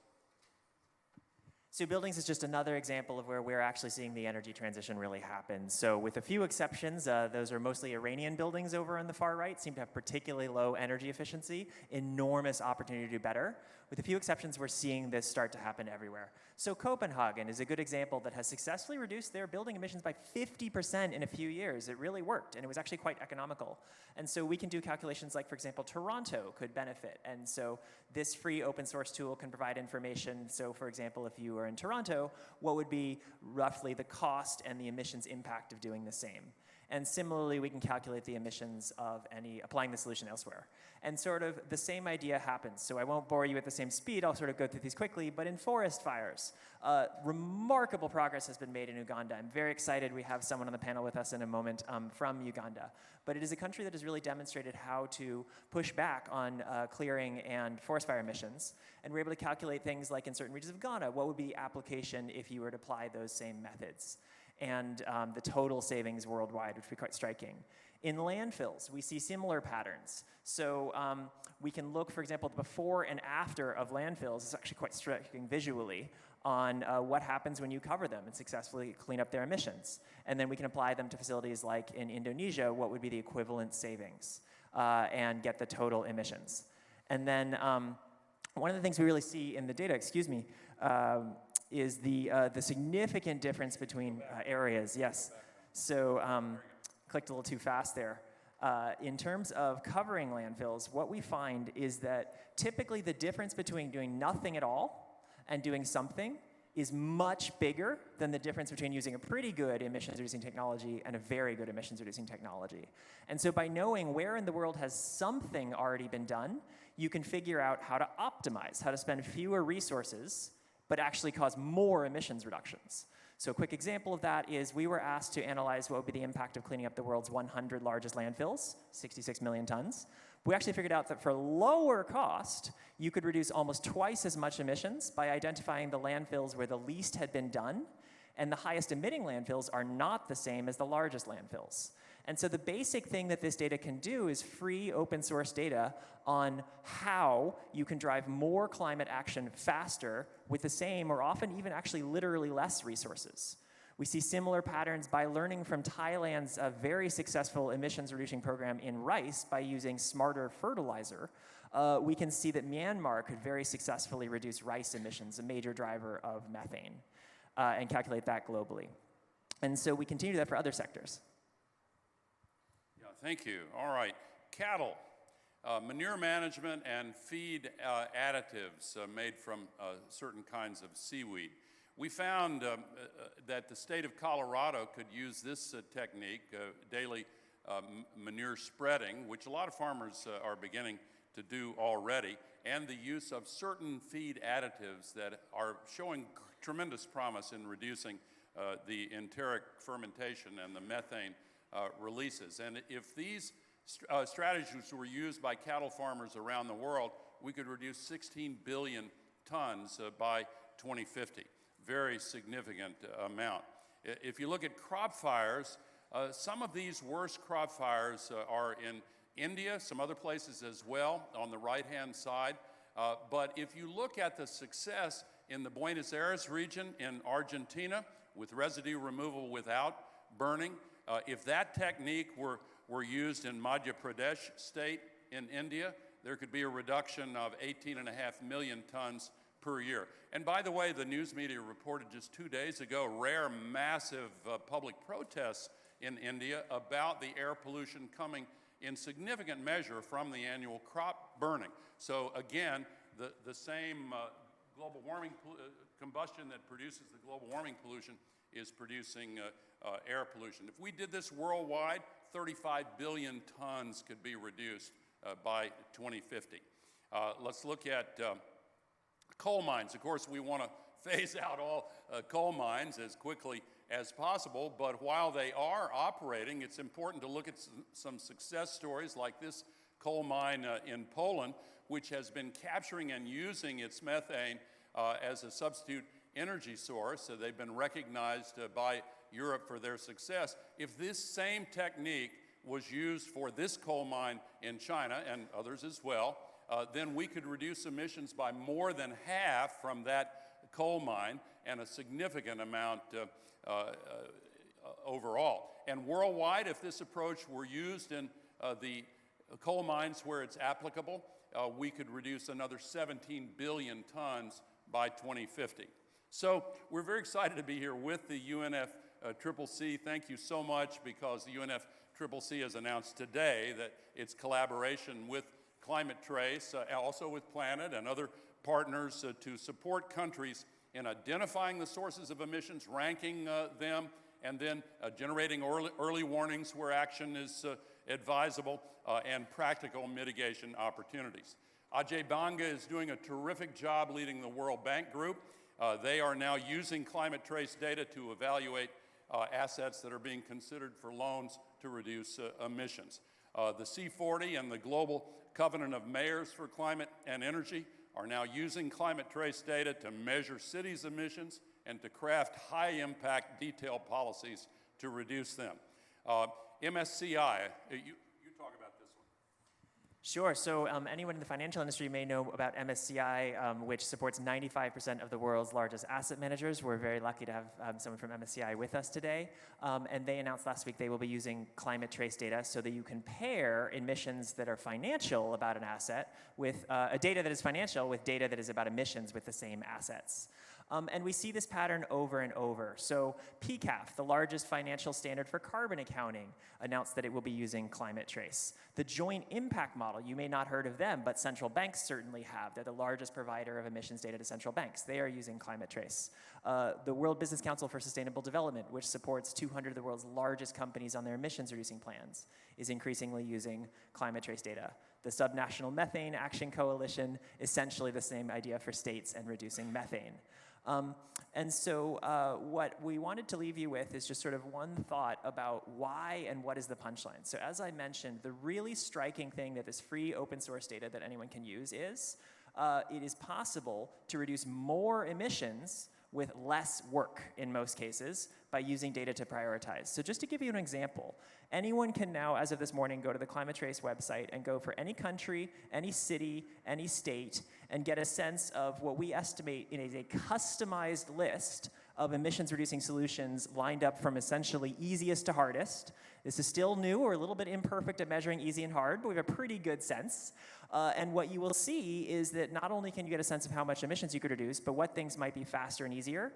So buildings is just another example of where we're actually seeing the energy transition really happen. So with a few exceptions, those are mostly Iranian buildings over on the far right, seem to have particularly low energy efficiency, enormous opportunity to do better. With a few exceptions, we're seeing this start to happen everywhere. So Copenhagen is a good example that has successfully reduced their building emissions by 50% in a few years. It really worked, and it was actually quite economical. And so we can do calculations like, for example, Toronto could benefit. And so this free open source tool can provide information. So for example, if you were in Toronto, what would be roughly the cost and the emissions impact of doing the same? And similarly, we can calculate the emissions of applying the solution elsewhere. And sort of the same idea happens. So I won't bore you at the same speed. I'll sort of go through these quickly. But in forest fires, remarkable progress has been made in Uganda. I'm very excited. We have someone on the panel with us in a moment from Uganda. But it is a country that has really demonstrated how to push back on clearing and forest fire emissions. And we're able to calculate things like in certain regions of Ghana, what would be the application if you were to apply those same methods? And the total savings worldwide, which would be quite striking. In landfills, we see similar patterns. So we can look, for example, before and after of landfills. It's actually quite striking visually on what happens when you cover them and successfully clean up their emissions. And then we can apply them to facilities like in Indonesia, what would be the equivalent savings, and get the total emissions. And then one of the things we really see in the data, is the significant difference between areas. Yes. So clicked a little too fast there. In terms of covering landfills, what we find is that typically the difference between doing nothing at all and doing something is much bigger than the difference between using a pretty good emissions-reducing technology and a very good emissions-reducing technology. And so by knowing where in the world has something already been done, you can figure out how to optimize, how to spend fewer resources, but actually cause more emissions reductions. So a quick example of that is we were asked to analyze what would be the impact of cleaning up the world's 100 largest landfills, 66 million tons. We actually figured out that for lower cost, you could reduce almost twice as much emissions by identifying the landfills where the least had been done, and the highest emitting landfills are not the same as the largest landfills. And so the basic thing that this data can do is free open source data on how you can drive more climate action faster with the same or often even actually literally less resources. We see similar patterns by learning from Thailand's very successful emissions reducing program in rice by using smarter fertilizer. We can see that Myanmar could very successfully reduce rice emissions, a major driver of methane, and calculate that globally. And so we continue that for other sectors. Thank you. All right, cattle, manure management and feed additives made from certain kinds of seaweed. We found that the state of Colorado could use this technique, daily manure spreading, which a lot of farmers are beginning to do already, and the use of certain feed additives that are showing tremendous promise in reducing the enteric fermentation and the methane releases. And if these strategies were used by cattle farmers around the world, we could reduce 16 billion tons by 2050. Very significant amount. If you look at crop fires, some of these worst crop fires are in India, some other places as well. On the right-hand side, But if you look at the success in the Buenos Aires region in Argentina with residue removal without burning, if that technique were used in Madhya Pradesh state in India, there could be a reduction of 18.5 million tons per year. And by the way, the news media reported just 2 days ago rare massive public protests in India about the air pollution coming in significant measure from the annual crop burning. So again, the same global warming combustion that produces the global warming pollution is producing air pollution. If we did this worldwide, 35 billion tons could be reduced by 2050. Let's look at coal mines. Of course, we want to phase out all coal mines as quickly as possible, but while they are operating, it's important to look at some success stories like this coal mine in Poland, which has been capturing and using its methane as a substitute energy source. So they've been recognized by Europe for their success. If this same technique was used for this coal mine in China and others as well, then we could reduce emissions by more than half from that coal mine and a significant amount overall. And worldwide, if this approach were used in the coal mines where it's applicable, we could reduce another 17 billion tons by 2050. So we're very excited to be here with the UNFCCC. Thank you so much, because the UNFCCC has announced today that its collaboration with Climate TRACE, also with Planet and other partners to support countries in identifying the sources of emissions, ranking them, and then generating early warnings where action is advisable, and practical mitigation opportunities. Ajay Banga is doing a terrific job leading the World Bank Group. They are now using Climate TRACE data to evaluate assets that are being considered for loans to reduce emissions. The C40 and the Global Covenant of Mayors for Climate and Energy are now using Climate TRACE data to measure cities' emissions and to craft high-impact detailed policies to reduce them. MSCI, you talk about this one. Sure. So anyone in the financial industry may know about MSCI, which supports 95% of the world's largest asset managers. We're very lucky to have someone from MSCI with us today. And they announced last week they will be using Climate TRACE data so that you can pair emissions that are financial about an asset with data that is financial with data that is about emissions with the same assets. And we see this pattern over and over. So PCAF, the largest financial standard for carbon accounting, announced that it will be using Climate TRACE. The Joint Impact Model, you may not heard of them, but central banks certainly have. They're the largest provider of emissions data to central banks. They are using Climate TRACE. The World Business Council for Sustainable Development, which supports 200 of the world's largest companies on their emissions reducing plans, is increasingly using Climate TRACE data. The Subnational Methane Action Coalition, essentially the same idea for states and reducing methane. And so what we wanted to leave you with is just sort of one thought about why and what is the punchline. So as I mentioned, the really striking thing that this free open source data that anyone can use is it is possible to reduce more emissions with less work in most cases by using data to prioritize. So just to give you an example, anyone can now, as of this morning, go to the Climate TRACE website and go for any country, any city, any state, and get a sense of what we estimate is a customized list of emissions-reducing solutions lined up from essentially easiest to hardest. This is still new or a little bit imperfect at measuring easy and hard, but we have a pretty good sense. And what you will see is that not only can you get a sense of how much emissions you could reduce, but what things might be faster and easier.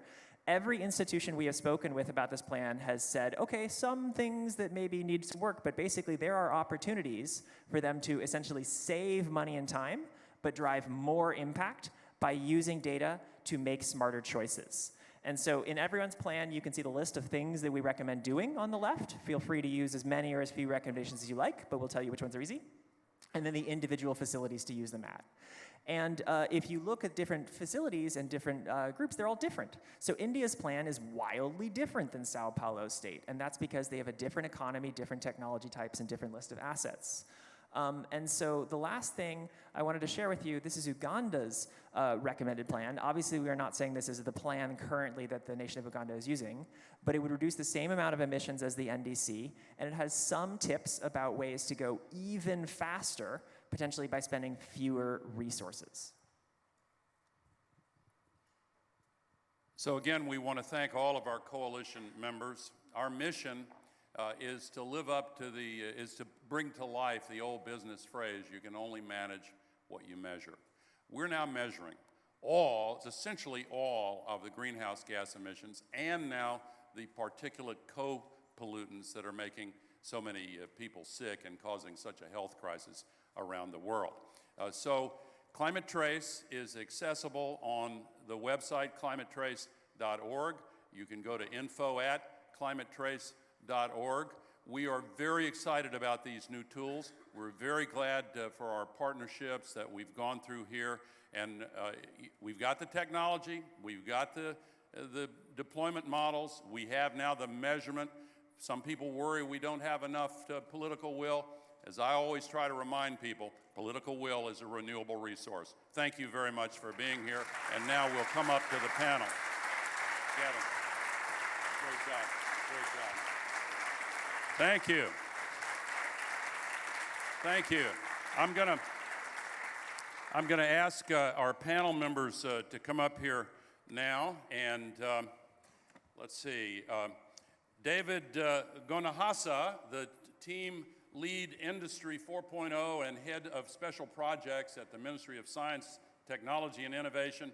Every institution we have spoken with about this plan has said, okay, some things that maybe need some work, but basically there are opportunities for them to essentially save money and time, but drive more impact by using data to make smarter choices. And so in everyone's plan, you can see the list of things that we recommend doing on the left. Feel free to use as many or as few recommendations as you like, but we'll tell you which ones are easy. And then the individual facilities to use them at. And if you look at different facilities and different groups, they're all different. So India's plan is wildly different than Sao Paulo's state, and that's because they have a different economy, different technology types, and different list of assets. And so the last thing I wanted to share with you, this is Uganda's recommended plan. Obviously, we are not saying this is the plan currently that the nation of Uganda is using, but it would reduce the same amount of emissions as the NDC, and it has some tips about ways to go even faster, potentially by spending fewer resources. So again, we want to thank all of our coalition members. Our mission is to live up to is to bring to life the old business phrase, you can only manage what you measure. We're now measuring essentially all of the greenhouse gas emissions and now the particulate co-pollutants that are making so many people sick and causing such a health crisis around the world. So Climate Trace is accessible on the website climatetrace.org. You can go to info@climatetrace.org. We are very excited about these new tools. We're very glad for our partnerships that we've gone through here. And we've got the technology, we've got the deployment models, we have now the measurement. Some people worry we don't have enough political will. As I always try to remind people, political will is a renewable resource. Thank you very much for being here. And now we'll come up to the panel. Gavin, great job, great job. Thank you. Thank you. I'm going to ask our panel members to come up here now, and let's see. David Gonahasa, the team lead Industry 4.0 and head of special projects at the Ministry of Science, Technology, and Innovation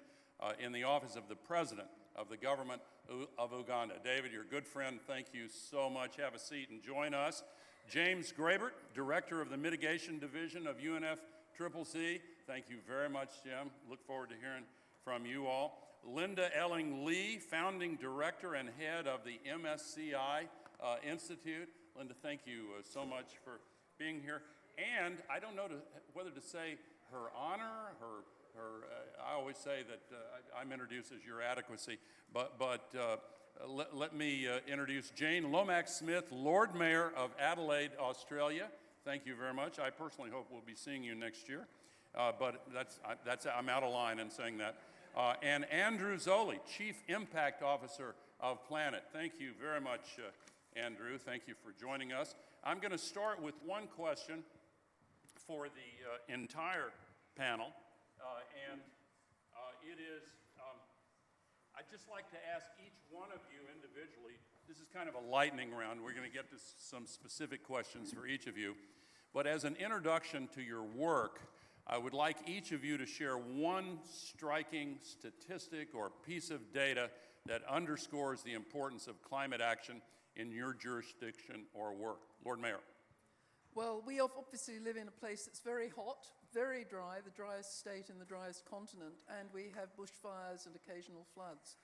in the Office of the President of the Government of Uganda. David, you're a good friend. Thank you so much. Have a seat and join us. James Grabert, Director of the Mitigation Division of UNFCCC. Thank you very much, Jim. Look forward to hearing from you all. Linda Elling Lee, Founding Director and Head of the MSCI Institute. Linda, thank you so much for being here. And I don't know whether to say her honor, I always say that I'm introduced as your adequacy, but let me introduce Jane Lomax-Smith, Lord Mayor of Adelaide, Australia. Thank you very much. I personally hope we'll be seeing you next year, but I'm out of line in saying that. And Andrew Zoli, Chief Impact Officer of Planet. Thank you very much, Andrew. Thank you for joining us. I'm going to start with one question for the entire panel, and it is, I'd just like to ask each one of you individually, this is kind of a lightning round, we're going to get to some specific questions for each of you, but as an introduction to your work, I would like each of you to share one striking statistic or piece of data that underscores the importance of climate action in your jurisdiction or work. Lord Mayor. Well, we obviously live in a place that's very hot, very dry, the driest state in the driest continent, and we have bushfires and occasional floods.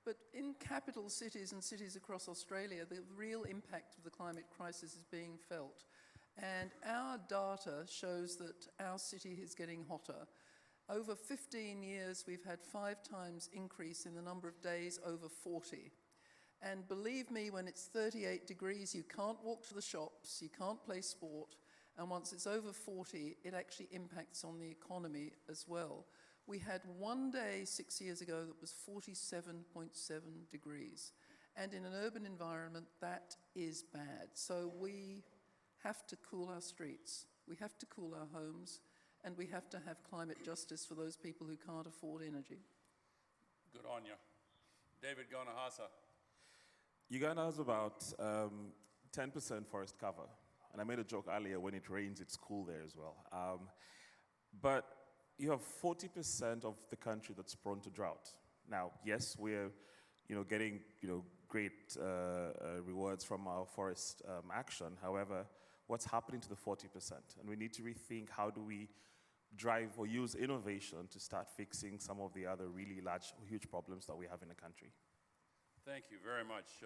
But in capital cities and cities across Australia, the real impact of the climate crisis is being felt. And our data shows that our city is getting hotter. Over 15 years, we've had 5 times increase in the number of days over 40. And believe me, when it's 38 degrees, you can't walk to the shops, you can't play sport, and once it's over 40, it actually impacts on the economy as well. We had one day 6 years ago that was 47.7 degrees. And in an urban environment, that is bad. So we have to cool our streets, we have to cool our homes, and we have to have climate justice for those people who can't afford energy. Good on you. David Gonahasa. Uganda has about 10% forest cover. And I made a joke earlier, when it rains, it's cool there as well. But you have 40% of the country that's prone to drought. Now, yes, we're getting great rewards from our forest action. However, what's happening to the 40%? And we need to rethink, how do we drive or use innovation to start fixing some of the other really large, huge problems that we have in the country. Thank you very much.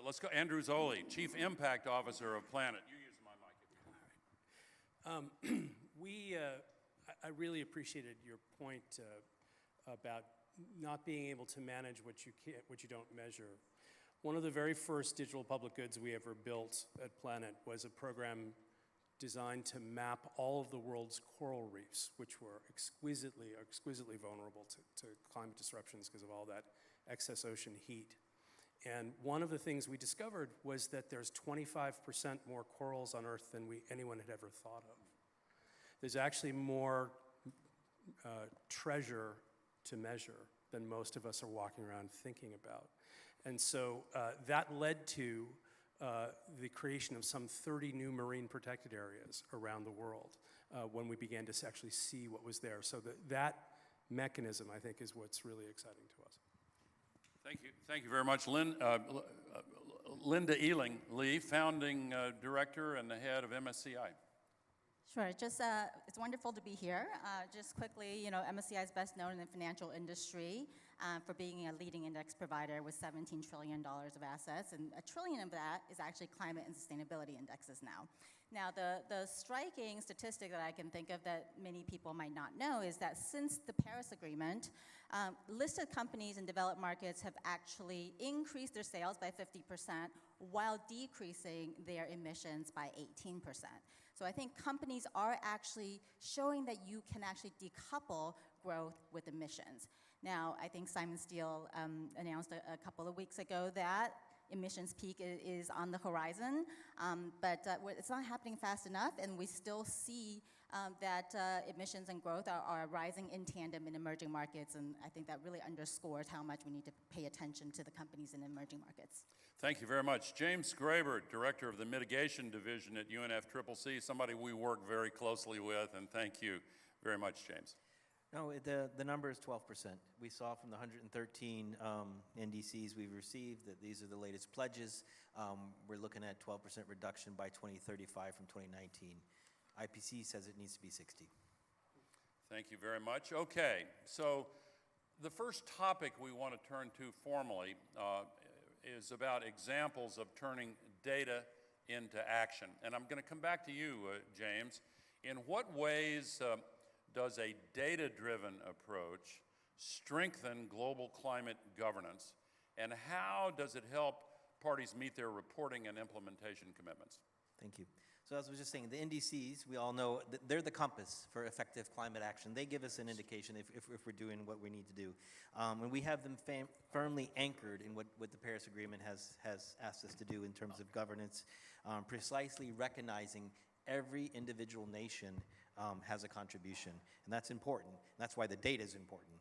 Let's go. Andrew Zoli, Chief Impact Officer of Planet. You use my mic. I really appreciated your point about not being able to manage what you don't measure. One of the very first digital public goods we ever built at Planet was a program designed to map all of the world's coral reefs, which were exquisitely vulnerable to climate disruptions because of all that excess ocean heat. And one of the things we discovered was that there's 25% more corals on Earth than anyone had ever thought of. There's actually more treasure to measure than most of us are walking around thinking about. And so that led to the creation of some 30 new marine protected areas around the world when we began to actually see what was there. So that mechanism, I think, is what's really exciting to us. Thank you very much, Linda Ealing Lee, founding director and the head of MSCI. Sure, just it's wonderful to be here. Just quickly, you know, MSCI is best known in the financial industry for being a leading index provider with $17 trillion of assets, and $1 trillion of that is actually climate and sustainability indexes now. Now, the striking statistic that I can think of that many people might not know is that since the Paris Agreement, listed companies in developed markets have actually increased their sales by 50% while decreasing their emissions by 18%. So I think companies are actually showing that you can actually decouple growth with emissions. Now, I think Simon Steele announced a couple of weeks ago that emissions peak is on the horizon, but it's not happening fast enough, and we still see that emissions and growth are rising in tandem in emerging markets, and I think that really underscores how much we need to pay attention to the companies in emerging markets. Thank you very much. James Graber, Director of the Mitigation Division at UNFCCC, somebody we work very closely with, and thank you very much, James. No, the number is 12%. We saw from the 113 NDCs we've received that these are the latest pledges. We're looking at 12% reduction by 2035 from 2019. IPC says it needs to be 60. Thank you very much. Okay, so the first topic we want to turn to formally is about examples of turning data into action. And I'm going to come back to you, James. In what ways does a data-driven approach strengthen global climate governance, and how does it help parties meet their reporting and implementation commitments? Thank you. So as I was just saying, the NDCs, we all know, they're the compass for effective climate action. They give us an indication if we're doing what we need to do. And we have them firmly anchored in what the Paris Agreement has asked us to do in terms of governance, precisely recognizing every individual nation has a contribution, and that's important. That's why the data is important.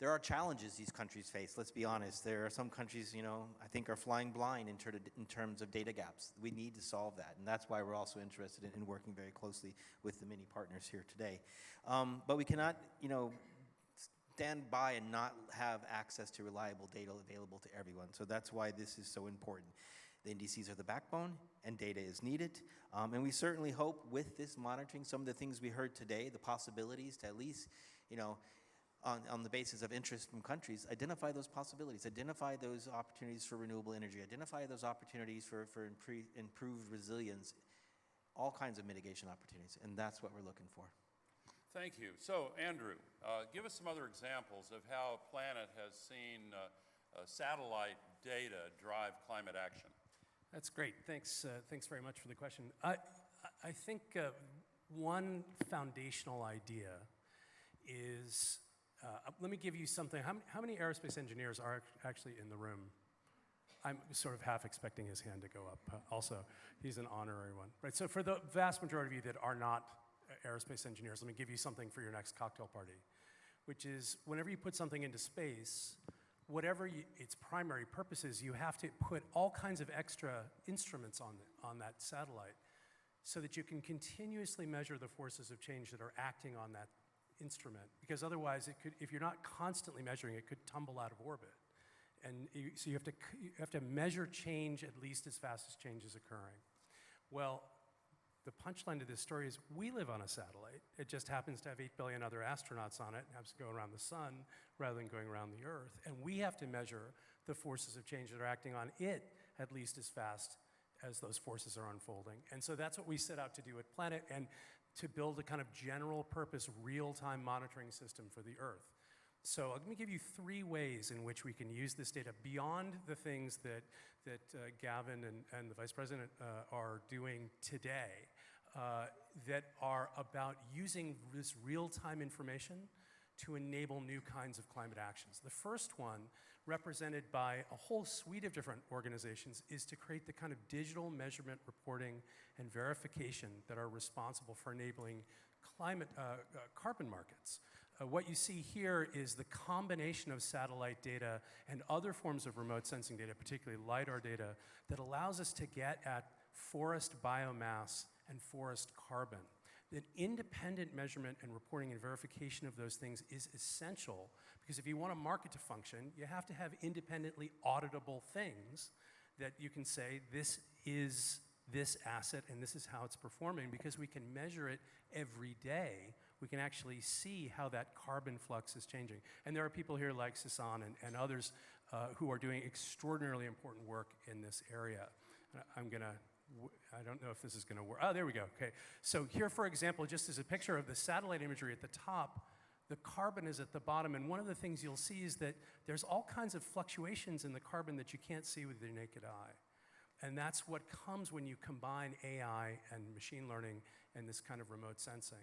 There are challenges these countries face, let's be honest. There are some countries, you know, I think are flying blind in terms of data gaps. We need to solve that, and that's why we're also interested in working very closely with the many partners here today. But we cannot, you know, stand by and not have access to reliable data available to everyone. So that's why this is so important. The NDCs are the backbone, and data is needed. And we certainly hope with this monitoring, some of the things we heard today, the possibilities to at least, you know, on the basis of interest from countries, identify those possibilities, identify those opportunities for renewable energy, identify those opportunities for improved resilience, all kinds of mitigation opportunities, and that's what we're looking for. Thank you. So, Andrew, give us some other examples of how Planet has seen satellite data drive climate action. That's great. Thanks very much for the question. I think one foundational idea is, let me give you something. How many aerospace engineers are actually in the room? I'm sort of half expecting his hand to go up. Also, he's an honorary one. Right, so for the vast majority of you that are not aerospace engineers, let me give you something for your next cocktail party, which is whenever you put something into space, whatever its primary purpose is, you have to put all kinds of extra instruments on that satellite so that you can continuously measure the forces of change that are acting on that instrument. Because otherwise, it could, if you're not constantly measuring, it could tumble out of orbit. And so you have to measure change at least as fast as change is occurring. Well, the punchline to this story is we live on a satellite. It just happens to have 8 billion other astronauts on it and has to go around the sun rather than going around the Earth. And we have to measure the forces of change that are acting on it at least as fast as those forces are unfolding. And so that's what we set out to do at Planet, and to build a kind of general purpose real-time monitoring system for the Earth. So let me give you 3 ways in which we can use this data beyond the things that Gavin and the Vice President are doing today that are about using this real-time information to enable new kinds of climate actions. The first one, represented by a whole suite of different organizations, is to create the kind of digital measurement, reporting, and verification that are responsible for enabling carbon markets. What you see here is the combination of satellite data and other forms of remote sensing data, particularly LiDAR data, that allows us to get at forest biomass and forest carbon. That independent measurement and reporting and verification of those things is essential, because if you want a market to function, you have to have independently auditable things that you can say, this is this asset and this is how it's performing, because we can measure it every day. We can actually see how that carbon flux is changing. And there are people here like Sasan and others who are doing extraordinarily important work in this area. I don't know if this is going to work. Oh, there we go. Okay. So here, for example, just as a picture of the satellite imagery at the top, the carbon is at the bottom. And one of the things you'll see is that there's all kinds of fluctuations in the carbon that you can't see with your naked eye. And that's what comes when you combine AI and machine learning and this kind of remote sensing.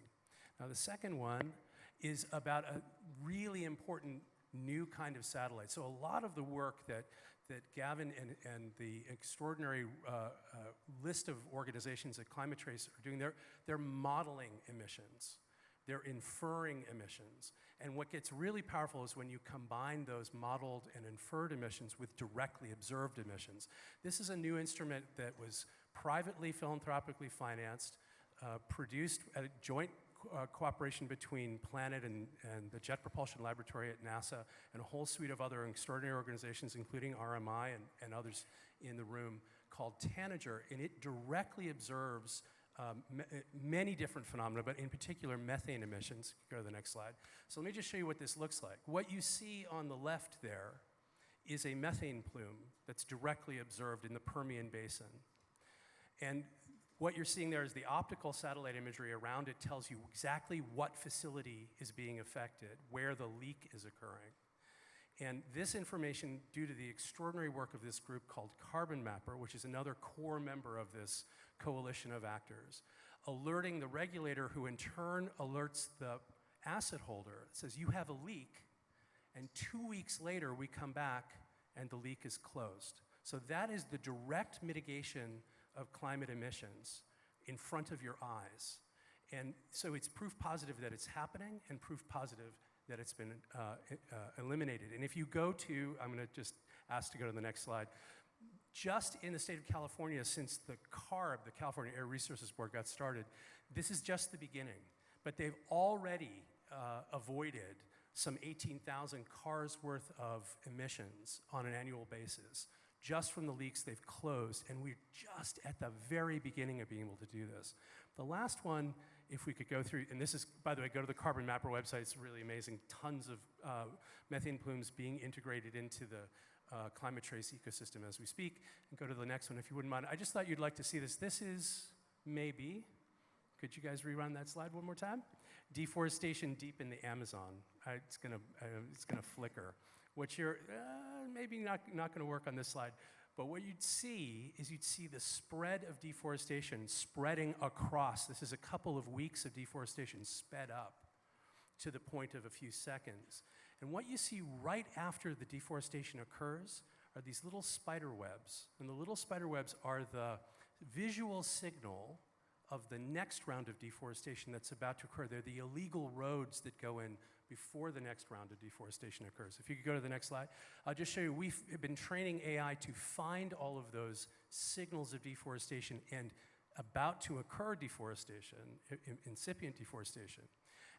Now, the second one is about a really important new kind of satellite. So a lot of the work that Gavin and the extraordinary list of organizations at Climate TRACE are doing, they're modeling emissions. They're inferring emissions. And what gets really powerful is when you combine those modeled and inferred emissions with directly observed emissions. This is a new instrument that was privately, philanthropically financed, produced at a joint cooperation between Planet and the Jet Propulsion Laboratory at NASA and a whole suite of other extraordinary organizations, including RMI and others in the room, called Tanager. And it directly observes many different phenomena, but in particular methane emissions. Go to the next slide. So let me just show you what this looks like. What you see on the left there is a methane plume that's directly observed in the Permian Basin. And what you're seeing there is the optical satellite imagery around it tells you exactly what facility is being affected, where the leak is occurring. And this information, due to the extraordinary work of this group called Carbon Mapper, which is another core member of this coalition of actors, alerting the regulator, who in turn alerts the asset holder, says you have a leak, and 2 weeks later we come back and the leak is closed. So that is the direct mitigation of climate emissions in front of your eyes. And so it's proof positive that it's happening and proof positive that it's been eliminated. And if you go to, I'm going to just ask to go to the next slide, just in the state of California, since the CARB, the California Air Resources Board, got started, this is just the beginning. But they've already avoided some 18,000 cars worth of emissions on an annual basis, just from the leaks they've closed, and we're just at the very beginning of being able to do this. The last one, if we could go through, and this is, by the way, go to the Carbon Mapper website, it's really amazing, tons of methane plumes being integrated into the Climate TRACE ecosystem as we speak. And go to the next one if you wouldn't mind. I just thought you'd like to see this. This is maybe, could you guys rerun that slide one more time? Deforestation deep in the Amazon. It's gonna flicker. What you're, maybe not gonna work on this slide, but what you'd see is you'd see the spread of deforestation spreading across. This is a couple of weeks of deforestation sped up to the point of a few seconds. And what you see right after the deforestation occurs are these little spider webs. And the little spider webs are the visual signal of the next round of deforestation that's about to occur. They're the illegal roads that go in before the next round of deforestation occurs. If you could go to the next slide. I'll just show you, we've been training AI to find all of those signals of deforestation and about to occur deforestation, incipient deforestation.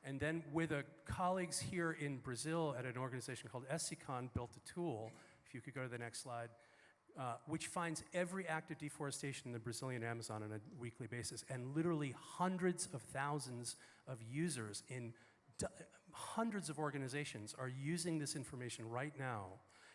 And then with colleagues here in Brazil at an organization called SCCON built a tool, if you could go to the next slide, which finds every act of deforestation in the Brazilian Amazon on a weekly basis, and literally hundreds of thousands of users in hundreds of organizations are using this information right now,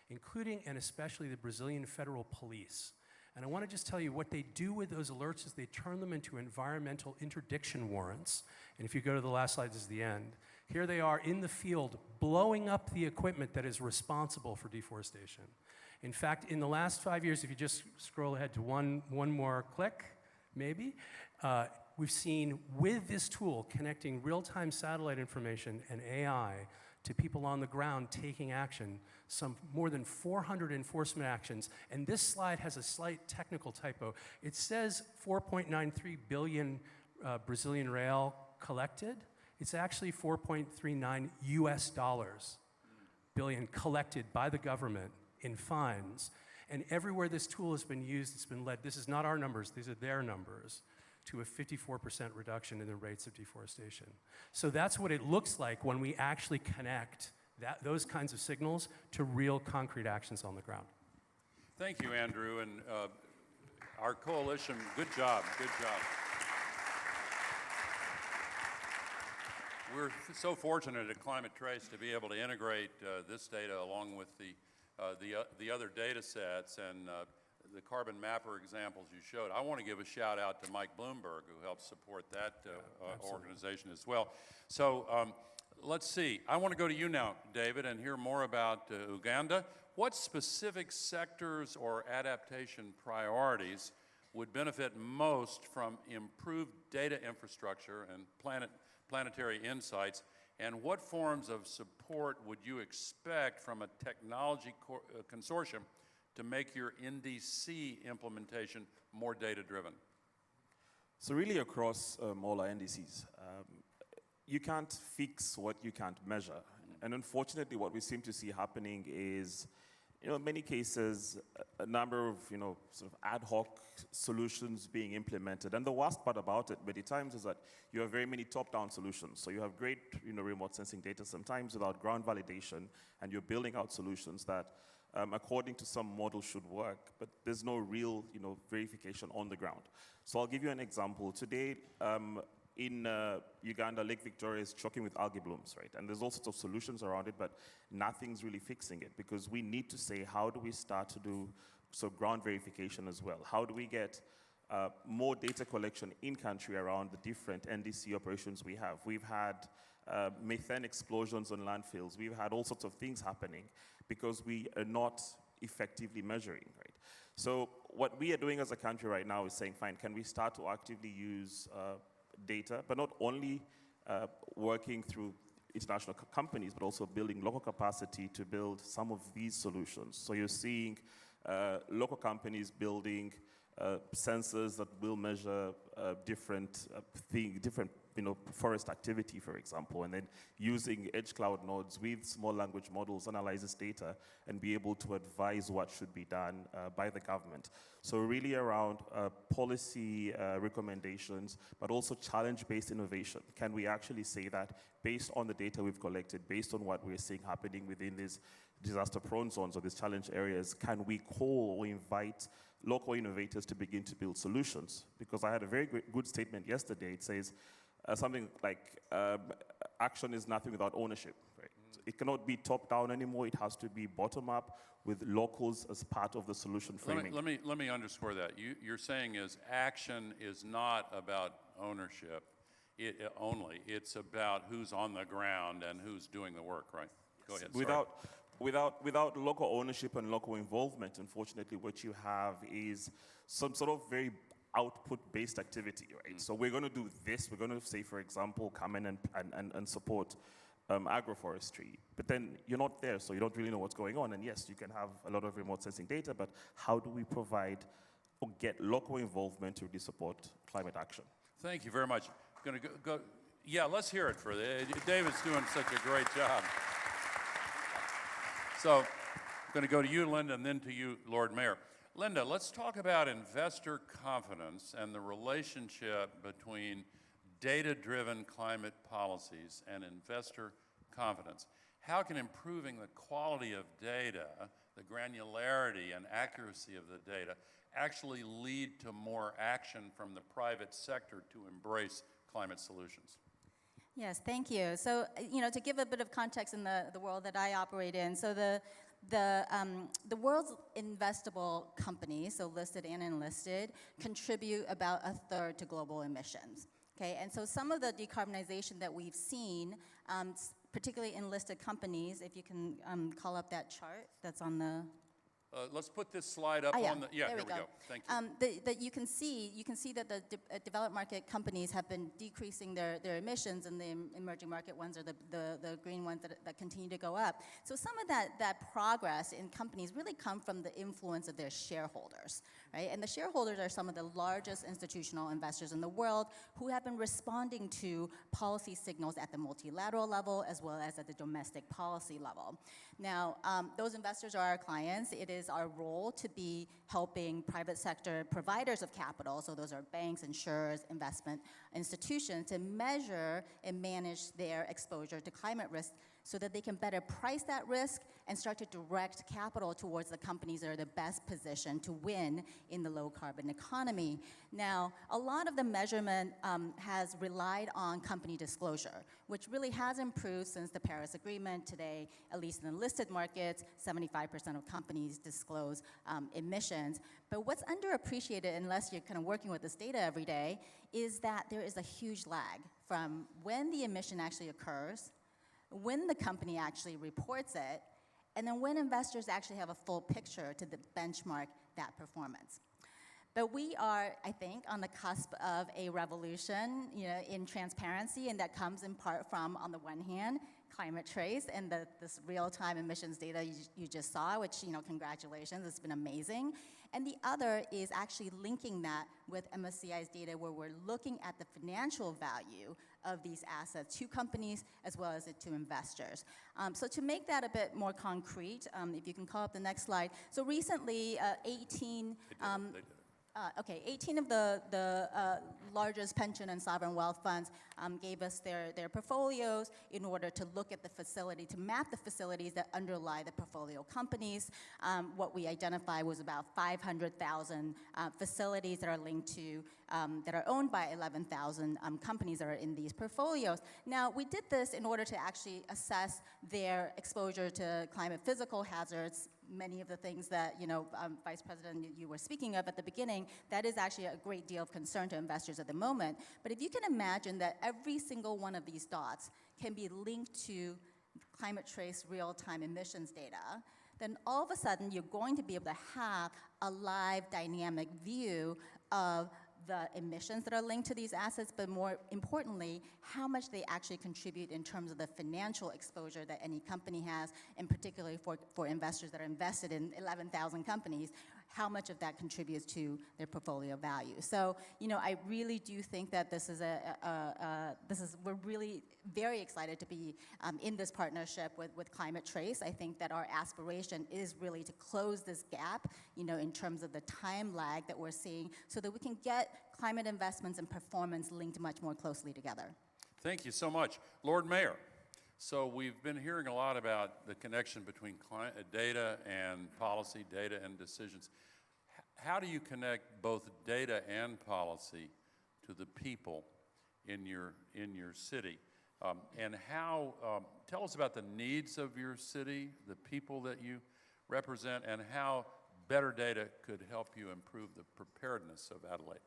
including and especially the Brazilian Federal Police. And I want to just tell you what they do with those alerts is they turn them into environmental interdiction warrants. And if you go to the last slide, this is the end. Here they are in the field blowing up the equipment that is responsible for deforestation. In fact, in the last 5 years, if you just scroll ahead to one more click, maybe, we've seen with this tool connecting real-time satellite information and AI to people on the ground taking action, some more than 400 enforcement actions. And this slide has a slight technical typo. It says 4.93 billion Brazilian real collected, it's actually 4.39 US dollars billion collected by the government in fines. And everywhere this tool has been used, it's been led, this is not our numbers, these are their numbers, to a 54% reduction in the rates of deforestation. So that's what it looks like when we actually connect those kinds of signals to real concrete actions on the ground. Thank you, Andrew, and our coalition, good job, good job. We're so fortunate at Climate TRACE to be able to integrate this data along with the other data sets and the carbon mapper examples you showed. I want to give a shout out to Mike Bloomberg, who helped support that organization as well. So let's see. I want to go to you now, David, and hear more about Uganda. What specific sectors or adaptation priorities would benefit most from improved data infrastructure and planetary insights, and what forms of support would you expect from a technology consortium to make your NDC implementation more data-driven? So really across all our NDCs, you can't fix what you can't measure. And unfortunately, what we seem to see happening is, in many cases, a number of, sort of ad hoc solutions being implemented. And the worst part about it, many times, is that you have very many top-down solutions. So you have great, remote sensing data, sometimes without ground validation, and you're building out solutions that, according to some model, should work, but there's no real, verification on the ground. So I'll give you an example. Today, in Uganda, Lake Victoria is choking with algae blooms, right? And there's all sorts of solutions around it, but nothing's really fixing it, because we need to say, how do we start to do ground verification as well? How do we get more data collection in country around the different NDC operations we have? We've had methane explosions on landfills. We've had all sorts of things happening because we are not effectively measuring, right? So what we are doing as a country right now is saying, fine, can we start to actively use data, but not only working through international companies, but also building local capacity to build some of these solutions. So you're seeing local companies building sensors that will measure different forest activity, for example, and then using edge cloud nodes with small language models, analyze this data, and be able to advise what should be done by the government. So really around policy recommendations, but also challenge-based innovation. Can we actually say that based on the data we've collected, based on what we're seeing happening within these disaster-prone zones or these challenge areas, can we call or invite local innovators to begin to build solutions? Because I had a very good statement yesterday. It says something like, action is nothing without ownership, right? So it cannot be top-down anymore. It has to be bottom-up with locals as part of the solution framing. Let me underscore that. You're saying is action is not about ownership only. It's about who's on the ground and who's doing the work, right? Go ahead. Without local ownership and local involvement, unfortunately, what you have is some sort of very output-based activity, right? So we're going to do this. We're going to say, for example, come in and support agroforestry. But then you're not there, so you don't really know what's going on. And yes, you can have a lot of remote sensing data, but how do we provide or get local involvement to really support climate action? Thank you very much. I'm going to go. Yeah, let's hear it for David's doing such a great job. So I'm going to go to you, Linda, and then to you, Lord Mayor. Linda, let's talk about investor confidence and the relationship between data-driven climate policies and investor confidence. How can improving the quality of data, the granularity and accuracy of the data, actually lead to more action from the private sector to embrace climate solutions? Yes, thank you. So, to give a bit of context in the world that I operate in, so the world's investable companies, so listed and unlisted, contribute about a third to global emissions. Okay, and so some of the decarbonization that we've seen, particularly in listed companies, if you can call up that chart that's on the Let's put this slide up Yeah, on the, yeah, there here we we go. go. Thank you. That you can see that the developed market companies have been decreasing their emissions, and the emerging market ones are the green ones that continue to go up. So some of that progress in companies really come from the influence of their shareholders, right? And the shareholders are some of the largest institutional investors in the world who have been responding to policy signals at the multilateral level as well as at the domestic policy level. Now, those investors are our clients. It is our role to be helping private sector providers of capital, so those are banks, insurers, investment institutions, to measure and manage their exposure to climate risk so that they can better price that risk and start to direct capital towards the companies that are the best positioned to win in the low carbon economy. Now, a lot of the measurement has relied on company disclosure, which really has improved since the Paris Agreement. Today, at least in the listed markets, 75% of companies disclose emissions. But what's underappreciated, unless you're kind of working with this data every day, is that there is a huge lag from when the emission actually occurs, when the company actually reports it, and then when investors actually have a full picture to benchmark that performance. But we are, I think, on the cusp of a revolution, in transparency, and that comes in part from, on the one hand, Climate TRACE and this real-time emissions data you just saw, which, congratulations, it's been amazing. And the other is actually linking that with MSCI's data, where we're looking at the financial value of these assets to companies as well as to investors. So to make that a bit more concrete, if you can call up the next slide. So recently, 18 of the largest pension and sovereign wealth funds gave us their portfolios in order to look at the facility, to map the facilities that underlie the portfolio companies. What we identified was about 500,000 facilities that are linked to, that are owned by 11,000 companies that are in these portfolios. Now, we did this in order to actually assess their exposure to climate physical hazards. Many of the things that, Vice President, you were speaking of at the beginning, that is actually a great deal of concern to investors at the moment. But if you can imagine that every single one of these dots can be linked to Climate TRACE real-time emissions data, then all of a sudden you're going to be able to have a live dynamic view of the emissions that are linked to these assets, but more importantly, how much they actually contribute in terms of the financial exposure that any company has, and particularly for investors that are invested in 11,000 companies, how much of that contributes to their portfolio value. So, I really do think that this is we're really very excited to be in this partnership with Climate TRACE. I think that our aspiration is really to close this gap, in terms of the time lag that we're seeing, so that we can get climate investments and performance linked much more closely together. Thank you so much. Lord Mayor, so we've been hearing a lot about the connection between data and policy, data and decisions. How do you connect both data and policy to the people in your city? And how, tell us about the needs of your city, the people that you represent, and how better data could help you improve the preparedness of Adelaide.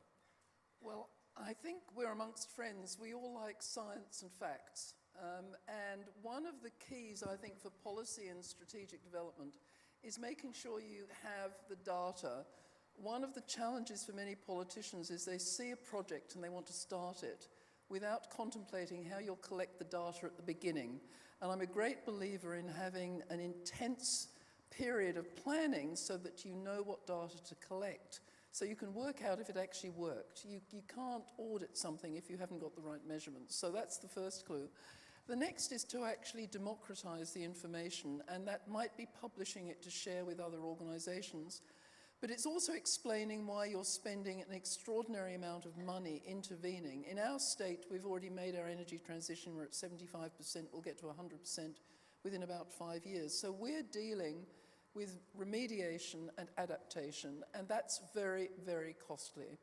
Well, I think we're amongst friends. We all like science and facts. And one of the keys, I think, for policy and strategic development is making sure you have the data. One of the challenges for many politicians is they see a project and they want to start it without contemplating how you'll collect the data at the beginning. And I'm a great believer in having an intense period of planning so that you know what data to collect, so you can work out if it actually worked. You can't audit something if you haven't got the right measurements. So that's the first clue. The next is to actually democratize the information, and that might be publishing it to share with other organizations. But it's also explaining why you're spending an extraordinary amount of money intervening. In our state, we've already made our energy transition. We're at 75%. We'll get to 100% within about 5 years. So we're dealing with remediation and adaptation, and that's very, very costly.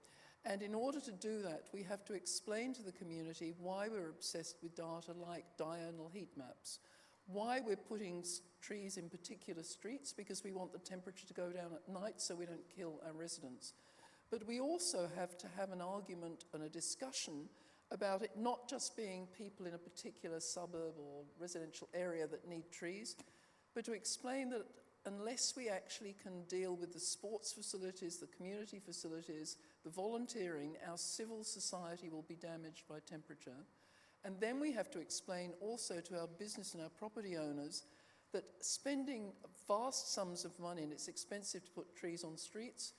And in order to do that, we have to explain to the community why we're obsessed with data like diurnal heat maps, why we're putting trees in particular streets, because we want the temperature to go down at night so we don't kill our residents. But we also have to have an argument and a discussion about it not just being people in a particular suburb or residential area that need trees, but to explain that unless we actually can deal with the sports facilities, the community facilities, the volunteering, our civil society will be damaged by temperature. And then we have to explain also to our business and our property owners that spending vast sums of money, and it's expensive to put trees on streets,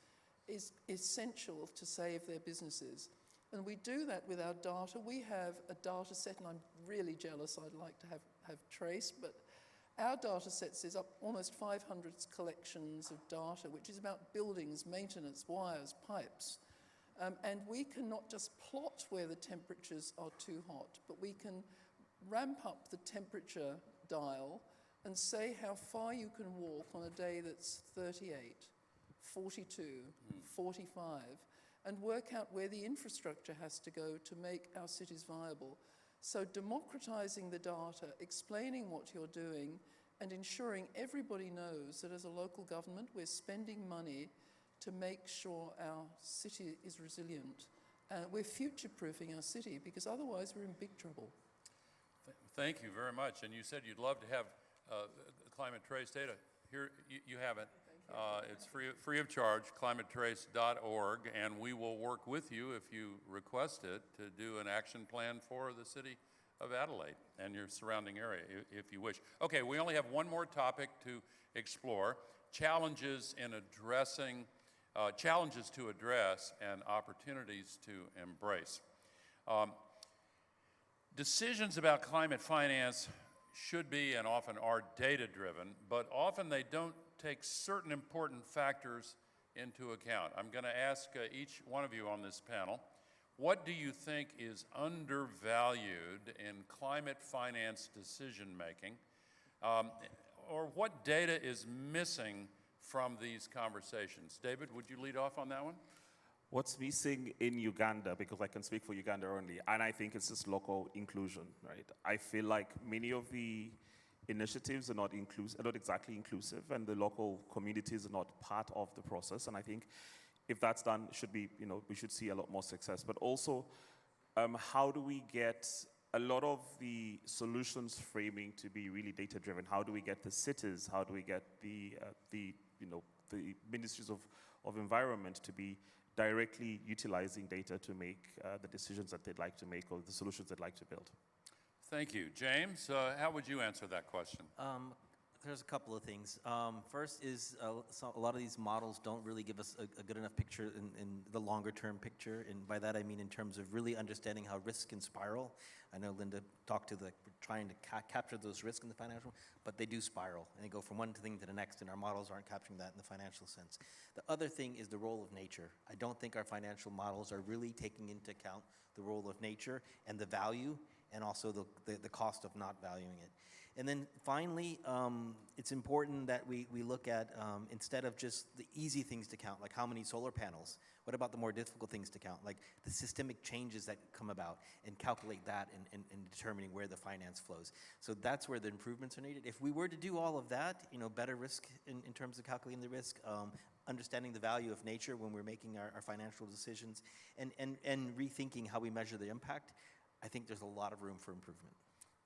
is essential to save their businesses. And we do that with our data. We have a data set, and I'm really jealous, I'd like to have TRACE, but our data set is up almost 500 collections of data, which is about buildings, maintenance, wires, pipes. And we can not just plot where the temperatures are too hot, but we can ramp up the temperature dial and say how far you can walk on a day that's 38, 42, 45, and work out where the infrastructure has to go to make our cities viable. So democratizing the data, explaining what you're doing, and ensuring everybody knows that as a local government, we're spending money to make sure our city is resilient. We're future-proofing our city, because otherwise we're in big trouble. Thank you very much. And you said you'd love to have climate trace data. Here, you have it. It's free of charge, climatetrace.org, and we will work with you if you request it to do an action plan for the city of Adelaide and your surrounding area, if you wish. Okay, we only have one more topic to explore: challenges in addressing, challenges to address and opportunities to embrace. Decisions about climate finance should be and often are data-driven, but often they don't take certain important factors into account. I'm going to ask each one of you on this panel, what do you think is undervalued in climate finance decision-making, or what data is missing from these conversations? David, would you lead off on that one? What's missing in Uganda, because I can speak for Uganda only, and I think it's just local inclusion, right? I feel like many of the initiatives are not exactly inclusive, and the local communities are not part of the process. And I think if that's done, we should see a lot more success. But also, how do we get a lot of the solutions framing to be really data-driven? How do we get the cities? How do we get the ministries of environment to be directly utilizing data to make the decisions that they'd like to make, or the solutions they'd like to build? Thank you. James, how would you answer that question? There's a couple of things. First is a lot of these models don't really give us a good enough picture in the longer term picture. And by that I mean in terms of really understanding how risk can spiral. I know Linda talked to trying to capture those risks in the financial, but they do spiral and they go from one thing to the next, and our models aren't capturing that in the financial sense. The other thing is the role of nature. I don't think our financial models are really taking into account the role of nature and the value, and also the cost of not valuing it. And then finally, it's important that we look at, instead of just the easy things to count, like how many solar panels, what about the more difficult things to count, like the systemic changes that come about, and calculate that in determining where the finance flows. So that's where the improvements are needed. If we were to do all of that, better risk in terms of calculating the risk, understanding the value of nature when we're making our financial decisions, and rethinking how we measure the impact, I think there's a lot of room for improvement.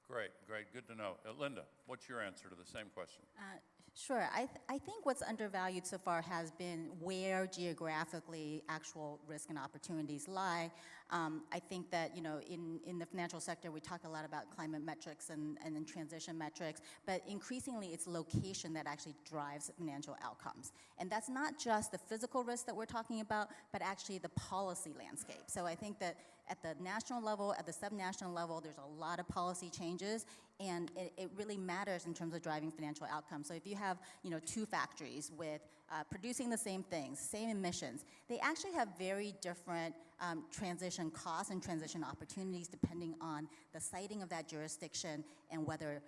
Great, good to know. Linda, what's your answer to the same question? Sure. I think what's undervalued so far has been where geographically actual risk and opportunities lie. I think that, in the financial sector, we talk a lot about climate metrics and then transition metrics, but increasingly it's location that actually drives financial outcomes. And that's not just the physical risk that we're talking about, but actually the policy landscape. So I think that at the national level, at the subnational level, there's a lot of policy changes, and it really matters in terms of driving financial outcomes. So if you have, two factories with producing the same things, same emissions, they actually have very different transition costs and transition opportunities depending on the siting of that jurisdiction and whether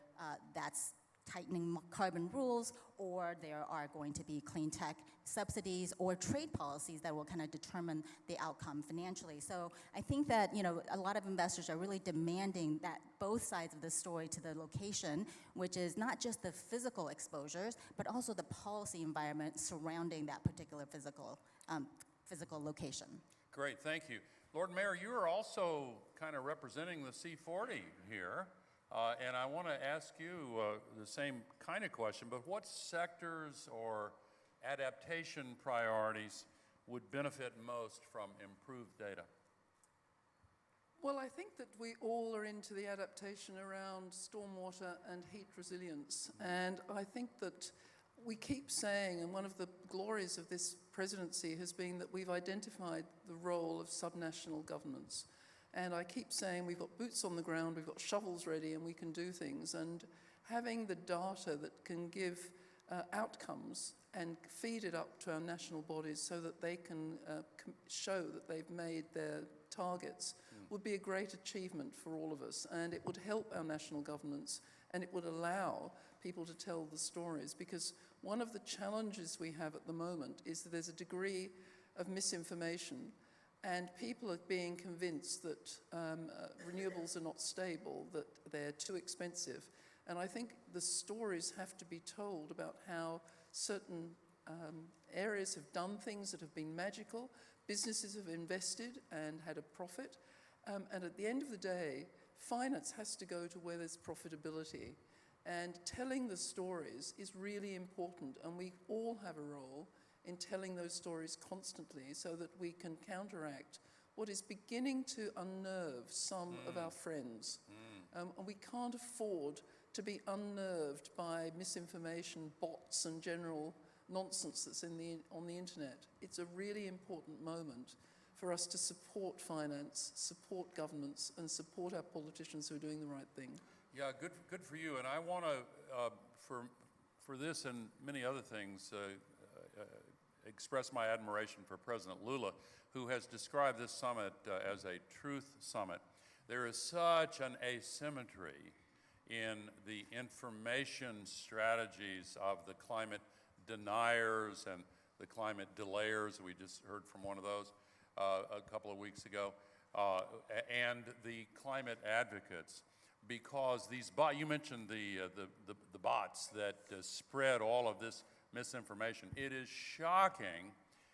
that's tightening carbon rules, or there are going to be clean tech subsidies or trade policies that will kind of determine the outcome financially. So I think that, a lot of investors are really demanding that both sides of the story to the location, which is not just the physical exposures, but also the policy environment surrounding that particular physical location. Great, thank you. Lord Mayor, you are also kind of representing the C40 here. And I want to ask you the same kind of question, but what sectors or adaptation priorities would benefit most from improved data? Well, I think that we all are into the adaptation around stormwater and heat resilience. And I think that we keep saying, and one of the glories of this presidency has been that we've identified the role of subnational governments. And I keep saying we've got boots on the ground, we've got shovels ready, and we can do things. And having the data that can give outcomes and feed it up to our national bodies so that they can show that they've made their targets would be a great achievement for all of us. And it would help our national governments, and it would allow people to tell the stories. Because one of the challenges we have at the moment is that there's a degree of misinformation, and people are being convinced that renewables are not stable, that they're too expensive. And I think the stories have to be told about how certain areas have done things that have been magical, businesses have invested and had a profit, and at the end of the day, finance has to go to where there's profitability. And telling the stories is really important, and we all have a role in telling those stories constantly so that we can counteract what is beginning to unnerve some of our friends. And we can't afford to be unnerved by misinformation, bots, and general nonsense that's on the internet. It's a really important moment for us to support finance, support governments, and support our politicians who are doing the right thing. Yeah, good for you. And I want to, for this and many other things, express my admiration for President Lula, who has described this summit as a truth summit. There is such an asymmetry in the information strategies of the climate deniers and the climate delayers. We just heard from one of those a couple of weeks ago, and the climate advocates. Because these bots, you mentioned the bots that spread all of this misinformation. It is shocking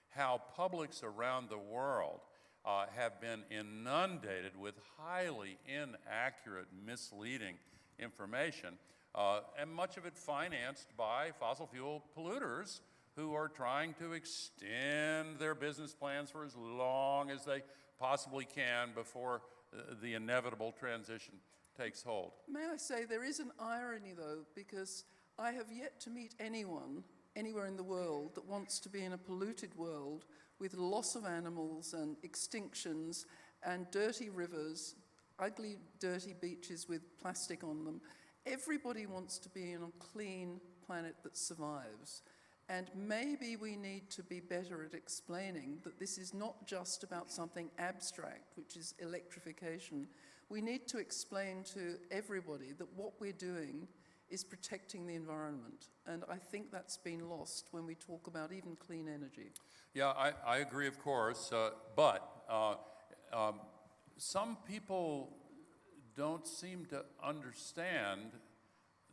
how publics around the world have been inundated with highly inaccurate, misleading information, and much of it financed by fossil fuel polluters who are trying to extend their business plans for as long as they possibly can before the inevitable transition takes hold. May I say, there is an irony, though, because I have yet to meet anyone anywhere in the world that wants to be in a polluted world with loss of animals and extinctions and dirty rivers, ugly, dirty beaches with plastic on them. Everybody wants to be in a clean planet that survives. And maybe we need to be better at explaining that this is not just about something abstract, which is electrification. We need to explain to everybody that what we're doing is protecting the environment. And I think that's been lost when we talk about even clean energy. Yeah, I agree, of course, but some people don't seem to understand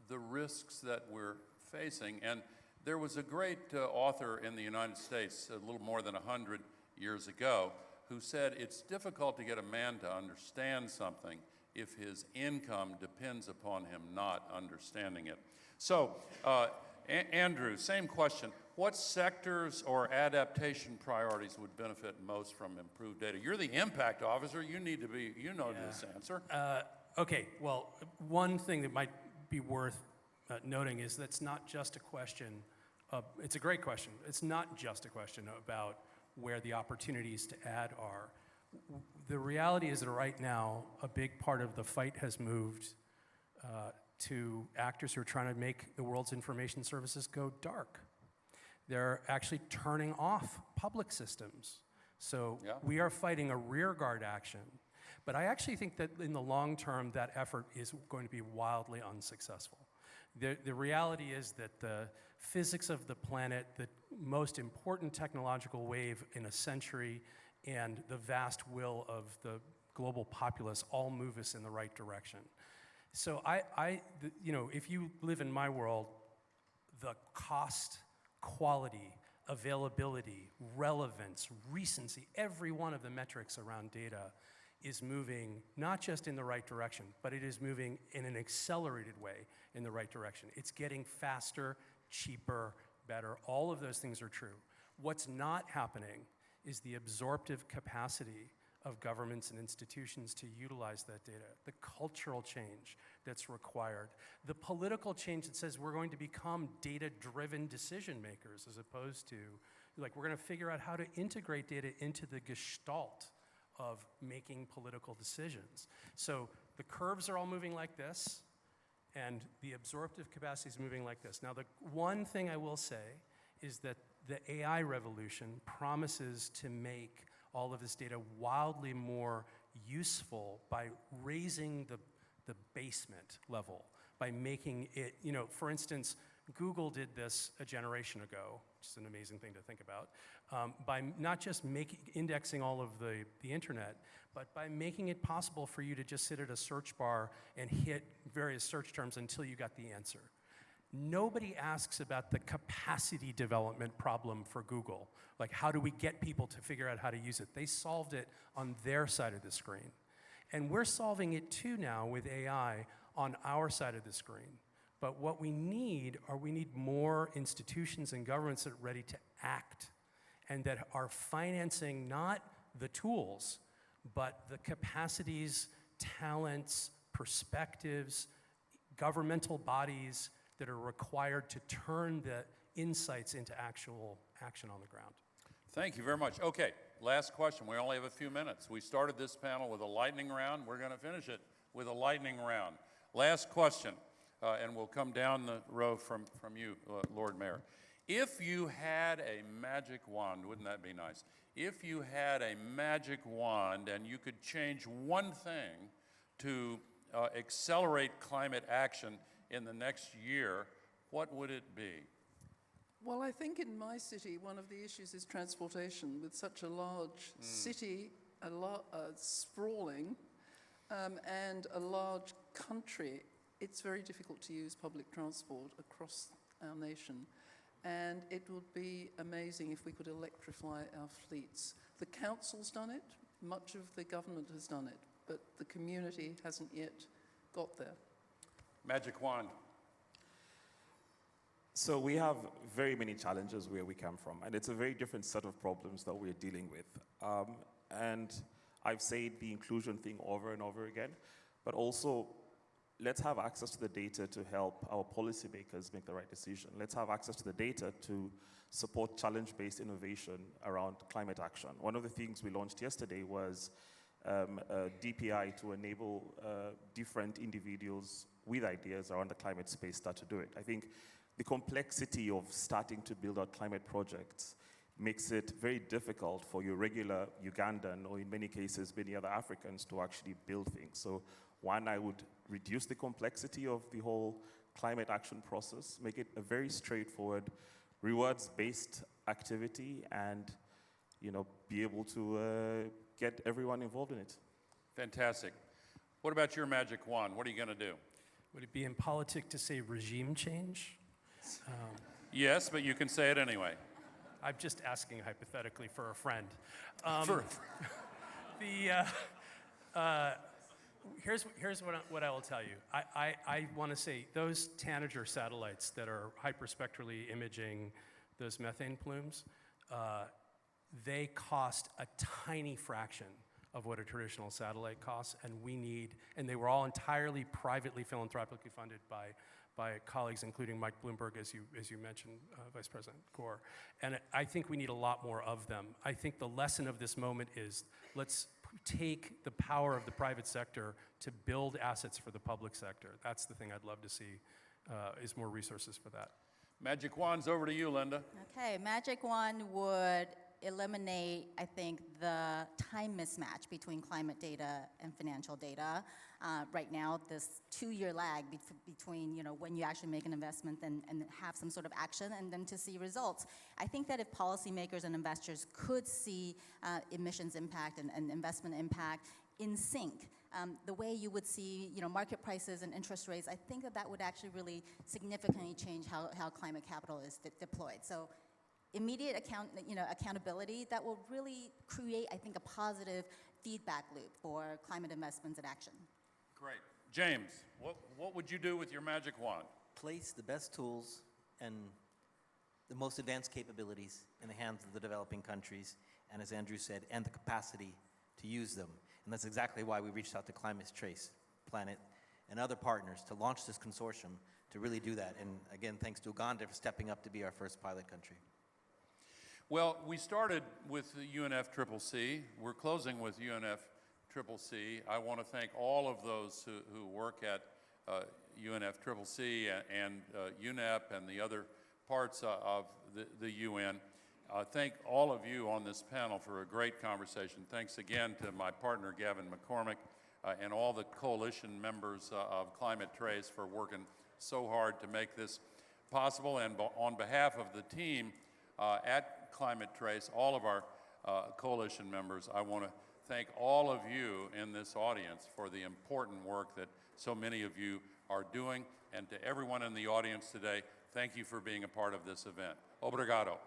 the risks that we're facing. And there was a great author in the United States a little more than 100 years ago who said it's difficult to get a man to understand something if his income depends upon him not understanding it. So, Andrew, same question. What sectors or adaptation priorities would benefit most from improved data? You're the impact officer. You need to be, you know this answer. Okay, well, one thing that might be worth noting is that's not just a question of, it's a great question. It's not just a question about where the opportunities to add are. The reality is that right now, a big part of the fight has moved to actors who are trying to make the world's information services go dark. They're actually turning off public systems. So we are fighting a rearguard action. But I actually think that in the long term, that effort is going to be wildly unsuccessful. The reality is that the physics of the planet, the most important technological wave in a century, and the vast will of the global populace all move us in the right direction. So if you live in my world, the cost, quality, availability, relevance, recency, every one of the metrics around data is moving not just in the right direction, but it is moving in an accelerated way in the right direction. It's getting faster, cheaper, better. All of those things are true. What's not happening is the absorptive capacity of governments and institutions to utilize that data, the cultural change that's required, the political change that says we're going to become data-driven decision makers as opposed to, like, we're going to figure out how to integrate data into the gestalt of making political decisions. So the curves are all moving like this, and the absorptive capacity is moving like this. Now, the one thing I will say is that the AI revolution promises to make all of this data wildly more useful by raising the basement level, by making it, you know, for instance, Google did this a generation ago, which is an amazing thing to think about, by not just indexing all of the internet, but by making it possible for you to just sit at a search bar and hit various search terms until you got the answer. Nobody asks about the capacity development problem for Google. Like, how do we get people to figure out how to use it? They solved it on their side of the screen. And we're solving it too now with AI on our side of the screen. But what we need more institutions and governments that are ready to act and that are financing not the tools, but the capacities, talents, perspectives, governmental bodies that are required to turn the insights into actual action on the ground. Thank you very much. Okay, last question. We only have a few minutes. We started this panel with a lightning round. We're going to finish it with a lightning round. Last question, and we'll come down the row from you, Lord Mayor. If you had a magic wand, wouldn't that be nice? If you had a magic wand and you could change one thing to accelerate climate action in the next year, what would it be? Well, I think in my city, one of the issues is transportation. With such a large city, sprawling, and a large country, it's very difficult to use public transport across our nation. And it would be amazing if we could electrify our fleets. The council's done it, much of the government has done it, but the community hasn't yet got there. Magic wand. So we have very many challenges where we come from, and it's a very different set of problems that we're dealing with. And I've said the inclusion thing over and over again, but also let's have access to the data to help our policymakers make the right decision. Let's have access to the data to support challenge-based innovation around climate action. One of the things we launched yesterday was a DPI to enable different individuals with ideas around the climate space start to do it. I think the complexity of starting to build out climate projects makes it very difficult for your regular Ugandan, or in many cases, many other Africans, to actually build things. So one, I would reduce the complexity of the whole climate action process, make it a very straightforward, rewards-based activity, and be able to get everyone involved in it. Fantastic. What about your magic wand? What are you going to do? Would it be impolitic to say regime change? Yes, but you can say it anyway. I'm just asking hypothetically for a friend. Here's what I will tell you. I want to say those Tanager satellites that are hyperspectrally imaging those methane plumes, they cost a tiny fraction of what a traditional satellite costs, and they were all entirely privately philanthropically funded by colleagues, including Mike Bloomberg, as you mentioned, Vice President Gore. And I think we need a lot more of them. I think the lesson of this moment is let's take the power of the private sector to build assets for the public sector. That's the thing I'd love to see, is more resources for that. Magic wand's over to you, Linda. Okay, magic wand would eliminate, I think, the time mismatch between climate data and financial data. Right now, this 2-year lag between when you actually make an investment and have some sort of action and then to see results. I think that if policymakers and investors could see emissions impact and investment impact in sync, the way you would see market prices and interest rates, I think that would actually really significantly change how climate capital is deployed. So immediate accountability that will really create, I think, a positive feedback loop for climate investments and action. Great. James, what would you do with your magic wand? Place the best tools and the most advanced capabilities in the hands of the developing countries, and as Andrew said, and the capacity to use them. And that's exactly why we reached out to Climate TRACE, Planet, and other partners to launch this consortium to really do that. And again, thanks to Uganda for stepping up to be our first pilot country. Well, we started with the UNFCCC. We're closing with UNFCCC. I want to thank all of those who work at UNFCCC and UNEP and the other parts of the UN. Thank all of you on this panel for a great conversation. Thanks again to my partner, Gavin McCormick, and all the coalition members of Climate TRACE for working so hard to make this possible. And on behalf of the team at Climate TRACE, all of our coalition members, I want to thank all of you in this audience for the important work that so many of you are doing. And to everyone in the audience today, thank you for being a part of this event. Obrigado.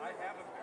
I haven't